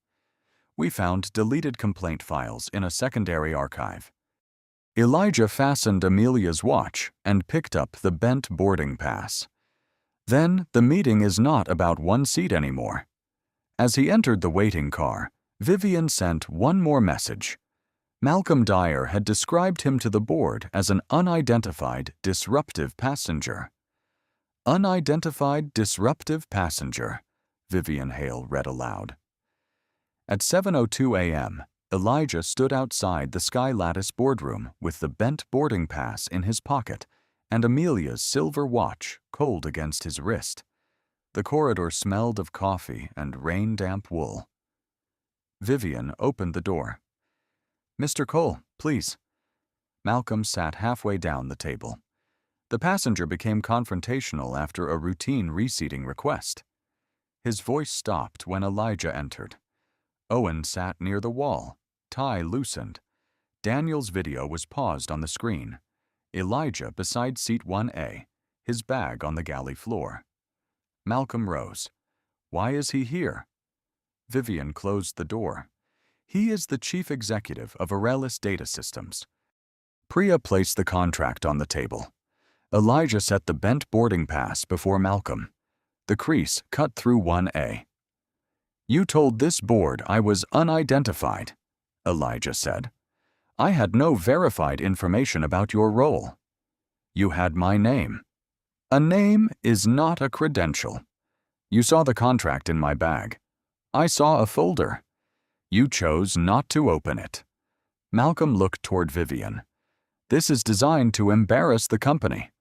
We found deleted complaint files in a secondary archive. Elijah fastened Amelia's watch and picked up the bent boarding pass. Then the meeting is not about one seat anymore. As he entered the waiting car, Vivian sent one more message. Malcolm Dyer had described him to the board as an unidentified, disruptive passenger. Unidentified, disruptive passenger, Vivian Hale read aloud. At 7:02 a.m., Elijah stood outside the Sky Lattice boardroom with the bent boarding pass in his pocket and Amelia's silver watch cold against his wrist. The corridor smelled of coffee and rain-damp wool. Vivian opened the door. Mr. Cole, please. Malcolm sat halfway down the table. The passenger became confrontational after a routine reseating request. His voice stopped when Elijah entered. Owen sat near the wall, tie loosened. Daniel's video was paused on the screen. Elijah beside seat 1A, his bag on the galley floor. Malcolm rose. Why is he here? Vivian closed the door. He is the chief executive of Aurelis Data Systems. Priya placed the contract on the table. Elijah set the bent boarding pass before Malcolm. The crease cut through 1A. You told this board I was unidentified, Elijah said. I had no verified information about your role. You had my name. A name is not a credential. You saw the contract in my bag. I saw a folder. You chose not to open it. Malcolm looked toward Vivian. This is designed to embarrass the company.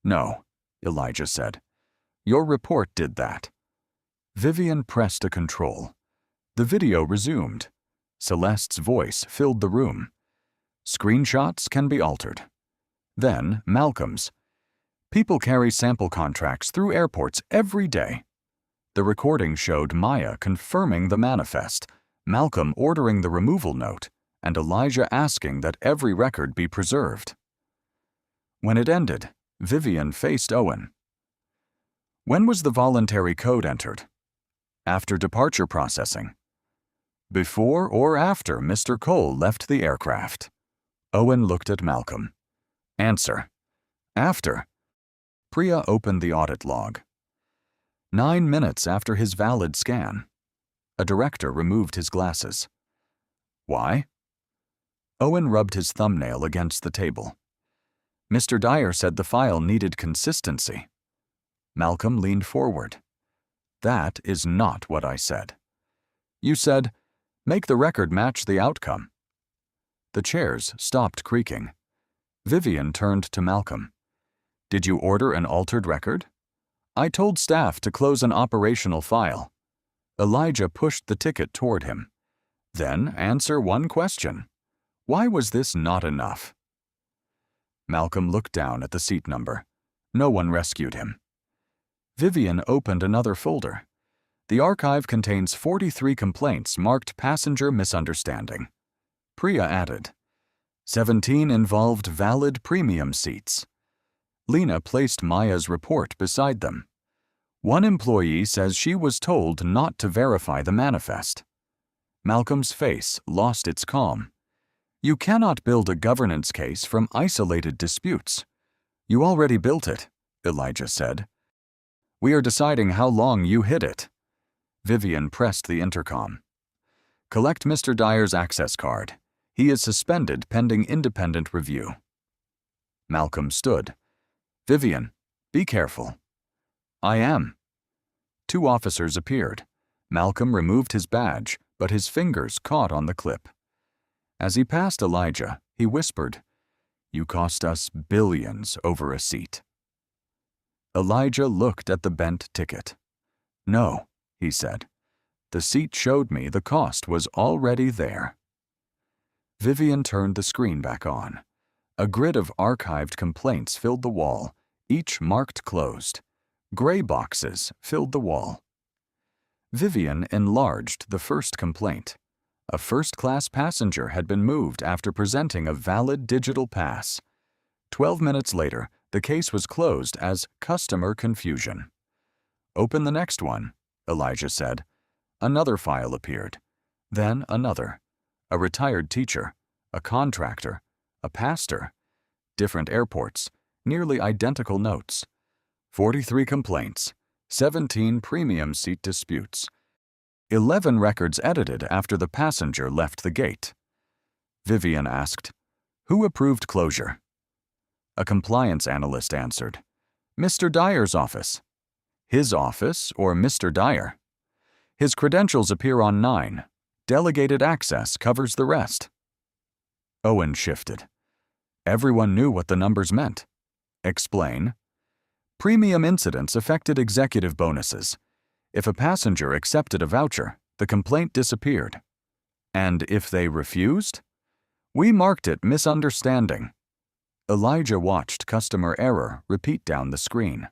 No, Elijah said. Your report did that. Vivian pressed a control. The video resumed. Celeste's voice filled the room. Screenshots can be altered. Then Malcolm's. People carry sample contracts through airports every day. The recording showed Maya confirming the manifest, Malcolm ordering the removal note, and Elijah asking that every record be preserved. When it ended, Vivian faced Owen. When was the voluntary code entered? After departure processing. Before or after Mr. Cole left the aircraft? Owen looked at Malcolm. Answer. After. Priya opened the audit log. 9 minutes after his valid scan. A director removed his glasses. Why? Owen rubbed his thumbnail against the table. Mr. Dyer said the file needed consistency. Malcolm leaned forward. That is not what I said. You said, make the record match the outcome. The chairs stopped creaking. Vivian turned to Malcolm. Did you order an altered record? I told staff to close an operational file. Elijah pushed the ticket toward him. Then answer one question. Why was this not enough? Malcolm looked down at the seat number. No one rescued him. Vivian opened another folder. The archive contains 43 complaints marked passenger misunderstanding. Priya added, 17 involved valid premium seats. Lena placed Maya's report beside them. One employee says she was told not to verify the manifest. Malcolm's face lost its calm. You cannot build a governance case from isolated disputes. You already built it, Elijah said. We are deciding how long you hid it. Vivian pressed the intercom. Collect Mr. Dyer's access card. He is suspended pending independent review. Malcolm stood. Vivian, be careful. I am. 2 officers appeared. Malcolm removed his badge, but his fingers caught on the clip. As he passed Elijah, he whispered, You cost us billions over a seat. Elijah looked at the bent ticket. No, he said. The seat showed me the cost was already there. Vivian turned the screen back on. A grid of archived complaints filled the wall, each marked closed. Gray boxes filled the wall. Vivian enlarged the first complaint. A first-class passenger had been moved after presenting a valid digital pass. 12 minutes later, the case was closed as customer confusion. Open the next one, Elijah said. Another file appeared. Then another. A retired teacher, a contractor, a pastor. Different airports, nearly identical notes. 43 complaints, 17 premium seat disputes. 11 records edited after the passenger left the gate. Vivian asked, Who approved closure? A compliance analyst answered, Mr. Dyer's office. His office or Mr. Dyer? His credentials appear on 9. Delegated access covers the rest. Owen shifted. Everyone knew what the numbers meant. Explain. Premium incidents affected executive bonuses. If a passenger accepted a voucher, the complaint disappeared. And if they refused? We marked it misunderstanding. Elijah watched customer error repeat down the screen.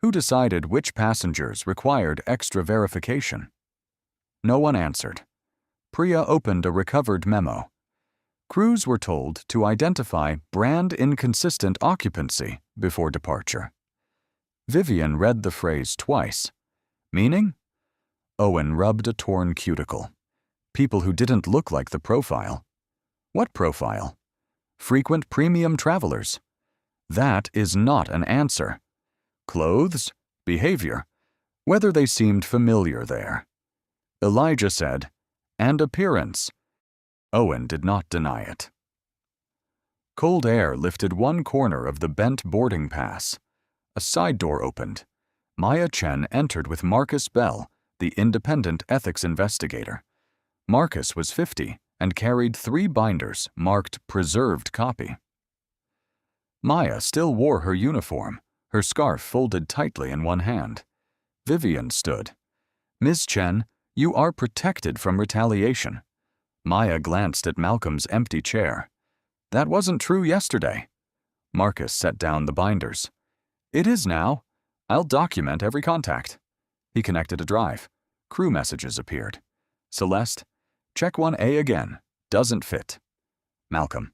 Who decided which passengers required extra verification? No one answered. Priya opened a recovered memo. Crews were told to identify brand inconsistent occupancy before departure. Vivian read the phrase twice. Meaning? Owen rubbed a torn cuticle. People who didn't look like the profile. What profile? Frequent premium travelers. That is not an answer. Clothes, behavior, whether they seemed familiar there. Elijah said, and appearance. Owen did not deny it. Cold air lifted one corner of the bent boarding pass. A side door opened. Maya Chen entered with Marcus Bell, the independent ethics investigator. Marcus was 50 and carried 3 binders marked preserved copy. Maya still wore her uniform, her scarf folded tightly in one hand. Vivian stood. Ms. Chen, you are protected from retaliation. Maya glanced at Malcolm's empty chair. That wasn't true yesterday. Marcus set down the binders. It is now. I'll document every contact. He connected a drive. Crew messages appeared. Celeste, check 1A again. Doesn't fit. Malcolm,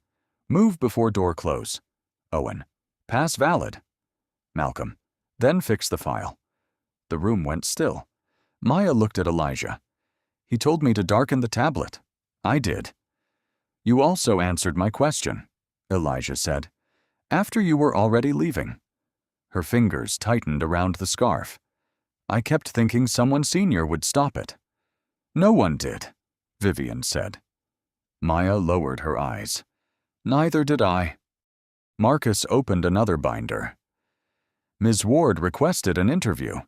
move before door close. Owen, pass valid. Malcolm, then fix the file. The room went still. Maya looked at Elijah. He told me to darken the tablet. I did. You also answered my question, Elijah said, after you were already leaving. Her fingers tightened around the scarf. I kept thinking someone senior would stop it. No one did, Vivian said. Maya lowered her eyes. Neither did I. Marcus opened another binder. Ms. Ward requested an interview.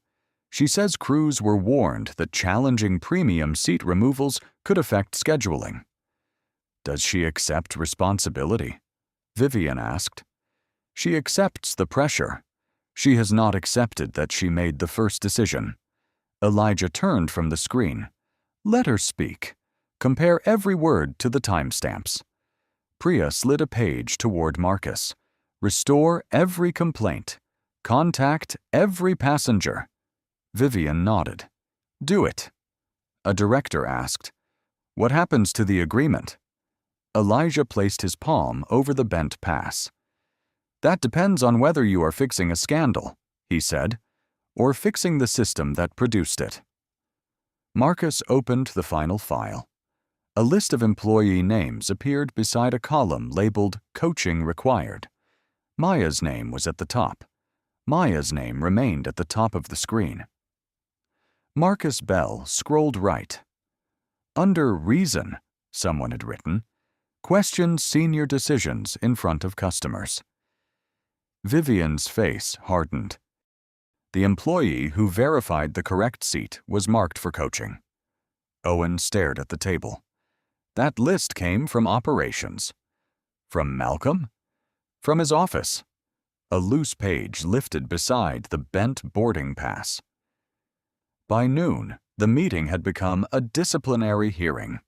She says crews were warned that challenging premium seat removals could affect scheduling. Does she accept responsibility? Vivian asked. She accepts the pressure. She has not accepted that she made the first decision. Elijah turned from the screen. Let her speak. Compare every word to the timestamps. Priya slid a page toward Marcus. Restore every complaint. Contact every passenger. Vivian nodded. Do it. A director asked, What happens to the agreement? Elijah placed his palm over the bent pass. That depends on whether you are fixing a scandal, he said, or fixing the system that produced it. Marcus opened the final file. A list of employee names appeared beside a column labeled Coaching Required. Maya's name was at the top. Maya's name remained at the top of the screen. Marcus Bell scrolled right. Under Reason, someone had written, question senior decisions in front of customers. Vivian's face hardened. The employee who verified the correct seat was marked for coaching. Owen stared at the table. That list came from operations. From Malcolm? From his office. A loose page lifted beside the bent boarding pass. By noon, the meeting had become a disciplinary hearing.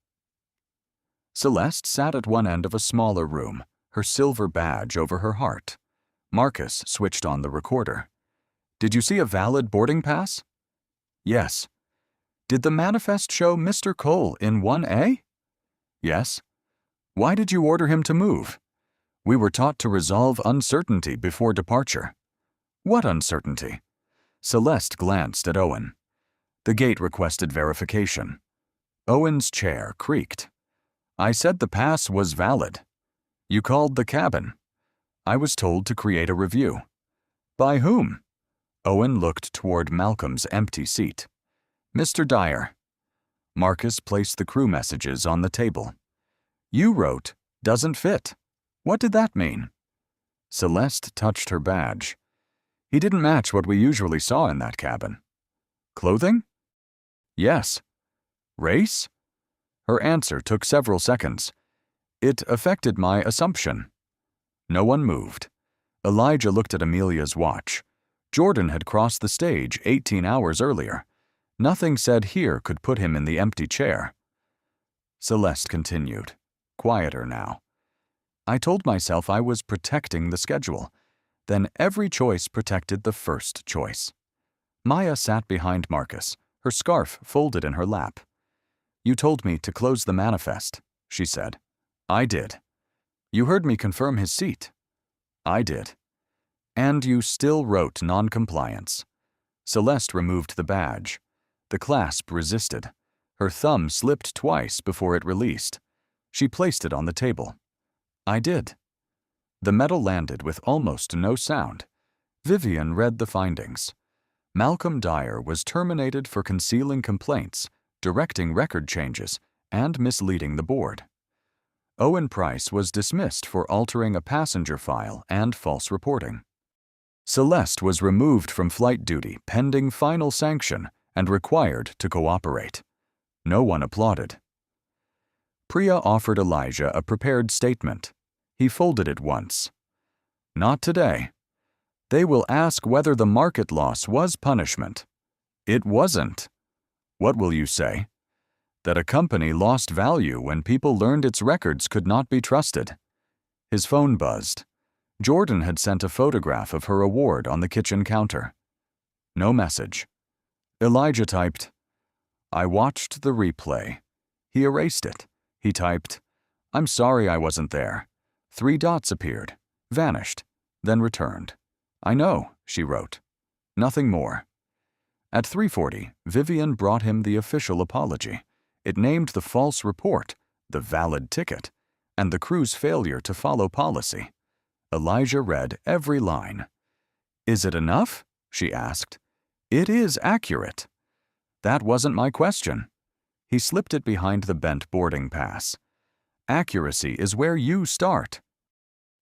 Celeste sat at one end of a smaller room, her silver badge over her heart. Marcus switched on the recorder. Did you see a valid boarding pass? Yes. Did the manifest show Mr. Cole in 1A? Yes. Why did you order him to move? We were taught to resolve uncertainty before departure. What uncertainty? Celeste glanced at Owen. The gate requested verification. Owen's chair creaked. I said the pass was valid. You called the cabin. I was told to create a review. By whom? Owen looked toward Malcolm's empty seat. Mr. Dyer. Marcus placed the crew messages on the table. You wrote, doesn't fit. What did that mean? Celeste touched her badge. He didn't match what we usually saw in that cabin. Clothing? Yes. Race? Her answer took several seconds. It affected my assumption. No one moved. Elijah looked at Amelia's watch. Jordan had crossed the stage 18 hours earlier. Nothing said here could put him in the empty chair. Celeste continued, quieter now. I told myself I was protecting the schedule. Then every choice protected the first choice. Maya sat behind Marcus, her scarf folded in her lap. You told me to close the manifest, she said. I did. You heard me confirm his seat. I did. And you still wrote non-compliance. Celeste removed the badge. The clasp resisted. Her thumb slipped twice before it released. She placed it on the table. I did. The metal landed with almost no sound. Vivian read the findings. Malcolm Dyer was terminated for concealing complaints, directing record changes, and misleading the board. Owen Price was dismissed for altering a passenger file and false reporting. Celeste was removed from flight duty pending final sanction and required to cooperate. No one applauded. Priya offered Elijah a prepared statement. He folded it once. Not today. They will ask whether the market loss was punishment. It wasn't. What will you say? That a company lost value when people learned its records could not be trusted. His phone buzzed. Jordan had sent a photograph of her award on the kitchen counter. No message. Elijah typed, "I watched the replay." He erased it. He typed, "I'm sorry I wasn't there." 3 dots appeared, vanished, then returned. "I know," she wrote. Nothing more. At 3:40, Vivian brought him the official apology. It named the false report, the valid ticket, and the crew's failure to follow policy. Elijah read every line. "Is it enough?" she asked. "It is accurate." "That wasn't my question." He slipped it behind the bent boarding pass. "Accuracy is where you start."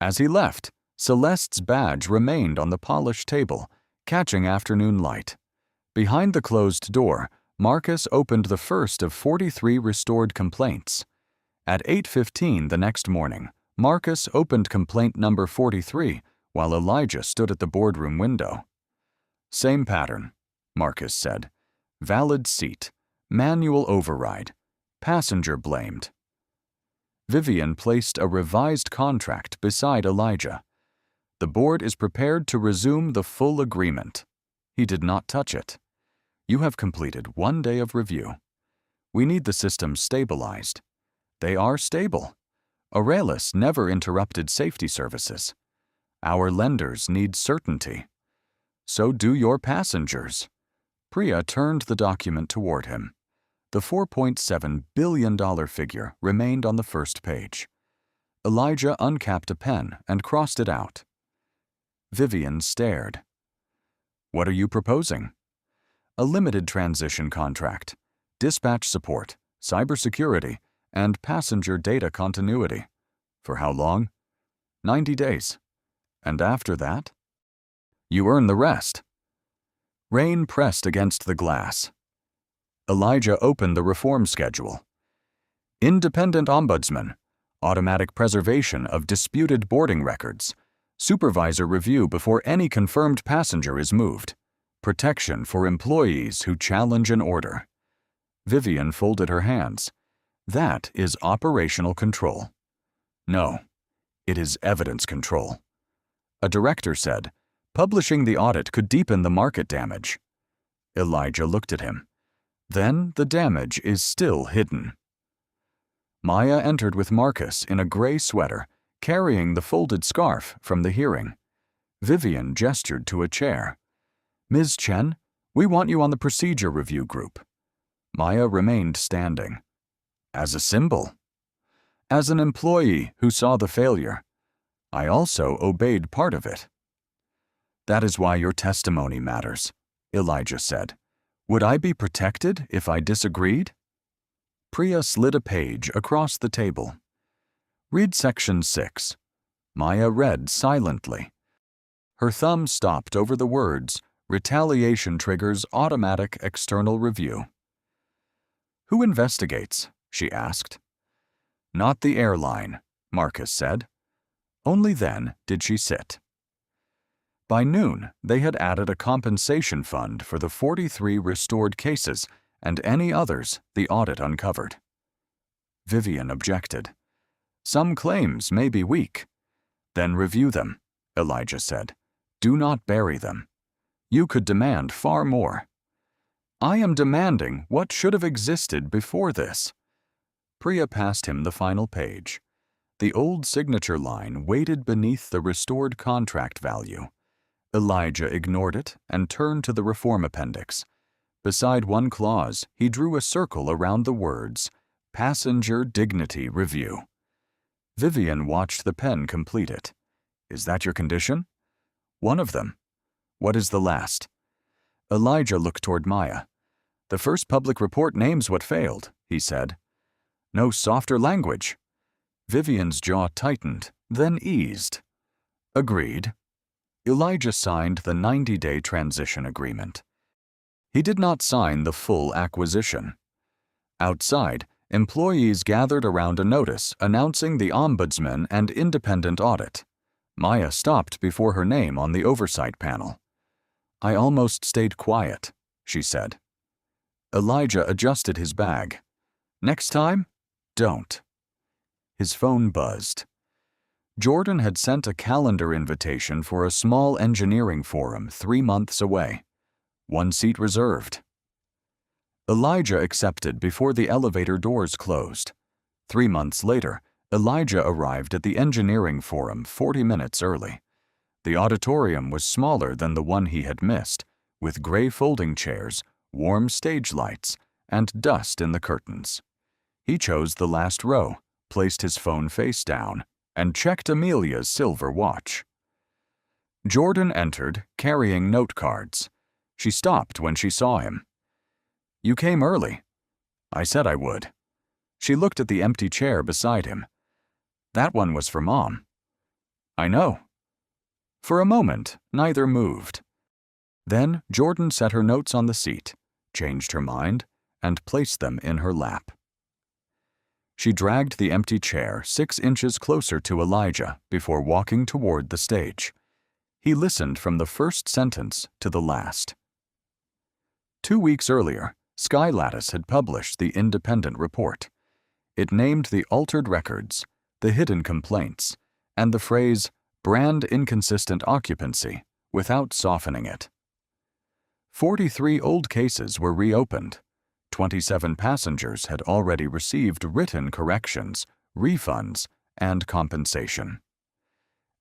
As he left, Celeste's badge remained on the polished table, catching afternoon light. Behind the closed door, Marcus opened the first of 43 restored complaints. At 8:15 the next morning, Marcus opened complaint number 43 while Elijah stood at the boardroom window. "Same pattern," Marcus said. "Valid seat. Manual override. Passenger blamed." Vivian placed a revised contract beside Elijah. "The board is prepared to resume the full agreement." He did not touch it. "You have completed 1 day of review. We need the systems stabilized." They are stable. Aurelius never interrupted safety services. Our lenders need certainty. So do your passengers. Priya turned the document toward him. The $4.7 billion figure remained on the first page. Elijah uncapped a pen and crossed it out. Vivian stared. "What are you proposing?" "A limited transition contract, dispatch support, cybersecurity, and passenger data continuity." "For how long?" 90 days. "And after that?" "You earn the rest." Rain pressed against the glass. Elijah opened the reform schedule. Independent Ombudsman, automatic preservation of disputed boarding records, supervisor review before any confirmed passenger is moved, protection for employees who challenge an order. Vivian folded her hands. "That is operational control." "No, it is evidence control." A director said, "Publishing the audit could deepen the market damage." Elijah looked at him. "Then the damage is still hidden." Maya entered with Marcus in a gray sweater, carrying the folded scarf from the hearing. Vivian gestured to a chair. "Ms. Chen, we want you on the procedure review group." Maya remained standing. "As a symbol." "As an employee who saw the failure. I also obeyed part of it." "That is why your testimony matters," Elijah said. "Would I be protected if I disagreed?" Priya slid a page across the table. "Read section 6. Maya read silently. Her thumb stopped over the words, "Retaliation triggers automatic external review." "Who investigates?" she asked. "Not the airline," Marcus said. Only then did she sit. By noon, they had added a compensation fund for the 43 restored cases and any others the audit uncovered. Vivian objected. "Some claims may be weak." "Then review them," Elijah said. "Do not bury them. You could demand far more." "I am demanding what should have existed before this." Priya passed him the final page. The old signature line waited beneath the restored contract value. Elijah ignored it and turned to the reform appendix. Beside one clause, he drew a circle around the words, "Passenger Dignity Review." Vivian watched the pen complete it. "Is that your condition?" "One of them." "What is the last?" Elijah looked toward Maya. "The first public report names what failed," he said. "No softer language." Vivian's jaw tightened, then eased. "Agreed." Elijah signed the 90-day transition agreement. He did not sign the full acquisition. Outside, employees gathered around a notice announcing the ombudsman and independent audit. Maya stopped before her name on the oversight panel. "I almost stayed quiet," she said. Elijah adjusted his bag. Next time, don't. His phone buzzed. Jordan had sent a calendar invitation for a small engineering forum 3 months away. 1 seat reserved. Elijah accepted before the elevator doors closed. 3 months later, Elijah arrived at the engineering forum 40 minutes early. The auditorium was smaller than the one he had missed, with gray folding chairs, warm stage lights, and dust in the curtains. He chose the last row, placed his phone face down, and checked Amelia's silver watch. Jordan entered, carrying note cards. She stopped when she saw him. "You came early." "I said I would." She looked at the empty chair beside him. "That one was for Mom." "I know." For a moment, neither moved. Then Jordan set her notes on the seat, changed her mind, and placed them in her lap. She dragged the empty chair 6 inches closer to Elijah before walking toward the stage. He listened from the first sentence to the last. 2 weeks earlier, Sky Lattice had published the independent report. It named the altered records, the hidden complaints, and the phrase brand inconsistent occupancy without softening it. 43 old cases were reopened. 27 passengers had already received written corrections, refunds, and compensation.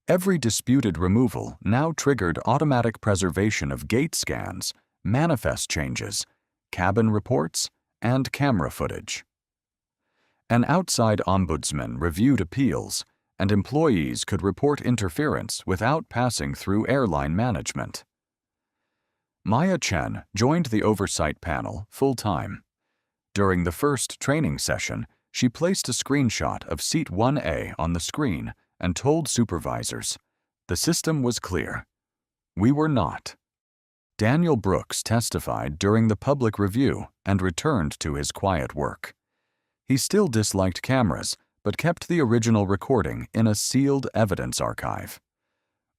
Every disputed removal now triggered automatic preservation of gate scans, manifest changes, cabin reports, and camera footage. An outside ombudsman reviewed appeals, and employees could report interference without passing through airline management. Maya Chen joined the oversight panel full-time. During the first training session, she placed a screenshot of Seat 1A on the screen and told supervisors, the system was clear. We were not. Daniel Brooks testified during the public review and returned to his quiet work. He still disliked cameras, but kept the original recording in a sealed evidence archive.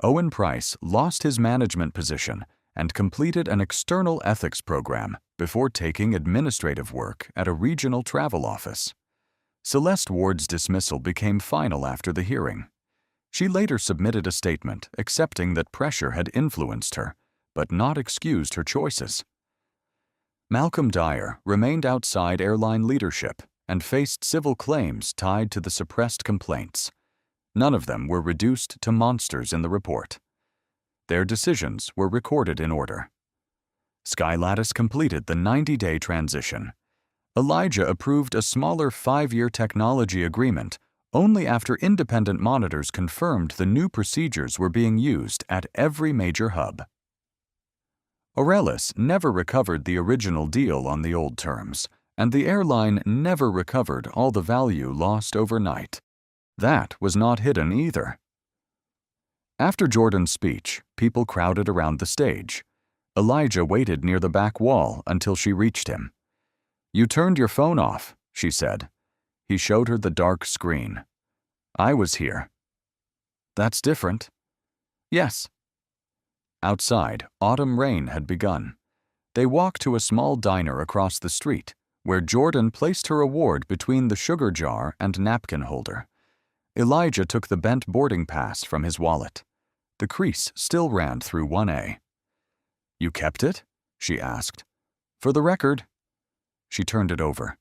Owen Price lost his management position and completed an external ethics program before taking administrative work at a regional travel office. Celeste Ward's dismissal became final after the hearing. She later submitted a statement accepting that pressure had influenced her, but not excused her choices. Malcolm Dyer remained outside airline leadership and faced civil claims tied to the suppressed complaints. None of them were reduced to monsters in the report. Their decisions were recorded in order. Sky Lattice completed the 90-day transition. Elijah approved a smaller 5-year technology agreement only after independent monitors confirmed the new procedures were being used at every major hub. Aurelis never recovered the original deal on the old terms, and the airline never recovered all the value lost overnight. That was not hidden either. After Jordan's speech, people crowded around the stage. Elijah waited near the back wall until she reached him. "You turned your phone off," she said. He showed her the dark screen. "I was here." "That's different." "Yes." Outside, autumn rain had begun. They walked to a small diner across the street, where Jordan placed her award between the sugar jar and napkin holder. Elijah took the bent boarding pass from his wallet. The crease still ran through 1A. "You kept it?" she asked. "For the record." She turned it over.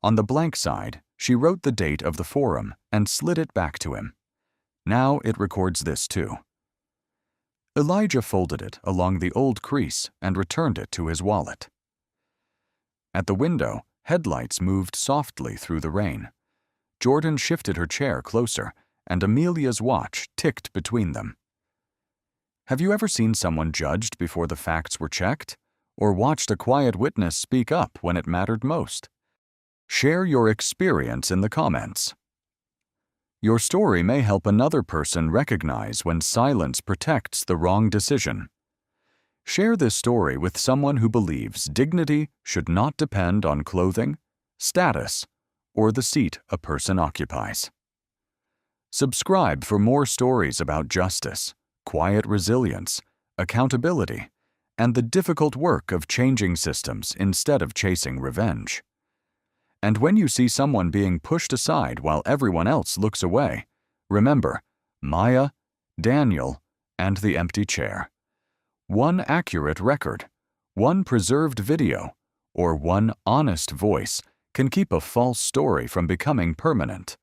On the blank side, she wrote the date of the forum and slid it back to him. Now it records this too. Elijah folded it along the old crease and returned it to his wallet. At the window, headlights moved softly through the rain. Jordan shifted her chair closer, and Amelia's watch ticked between them. Have you ever seen someone judged before the facts were checked? Or watched a quiet witness speak up when it mattered most? Share your experience in the comments. Your story may help another person recognize when silence protects the wrong decision. Share this story with someone who believes dignity should not depend on clothing, status, or the seat a person occupies. Subscribe for more stories about justice, quiet resilience, accountability, and the difficult work of changing systems instead of chasing revenge. And when you see someone being pushed aside while everyone else looks away, remember Maya, Daniel, and the empty chair. One accurate record, one preserved video, or one honest voice can keep a false story from becoming permanent.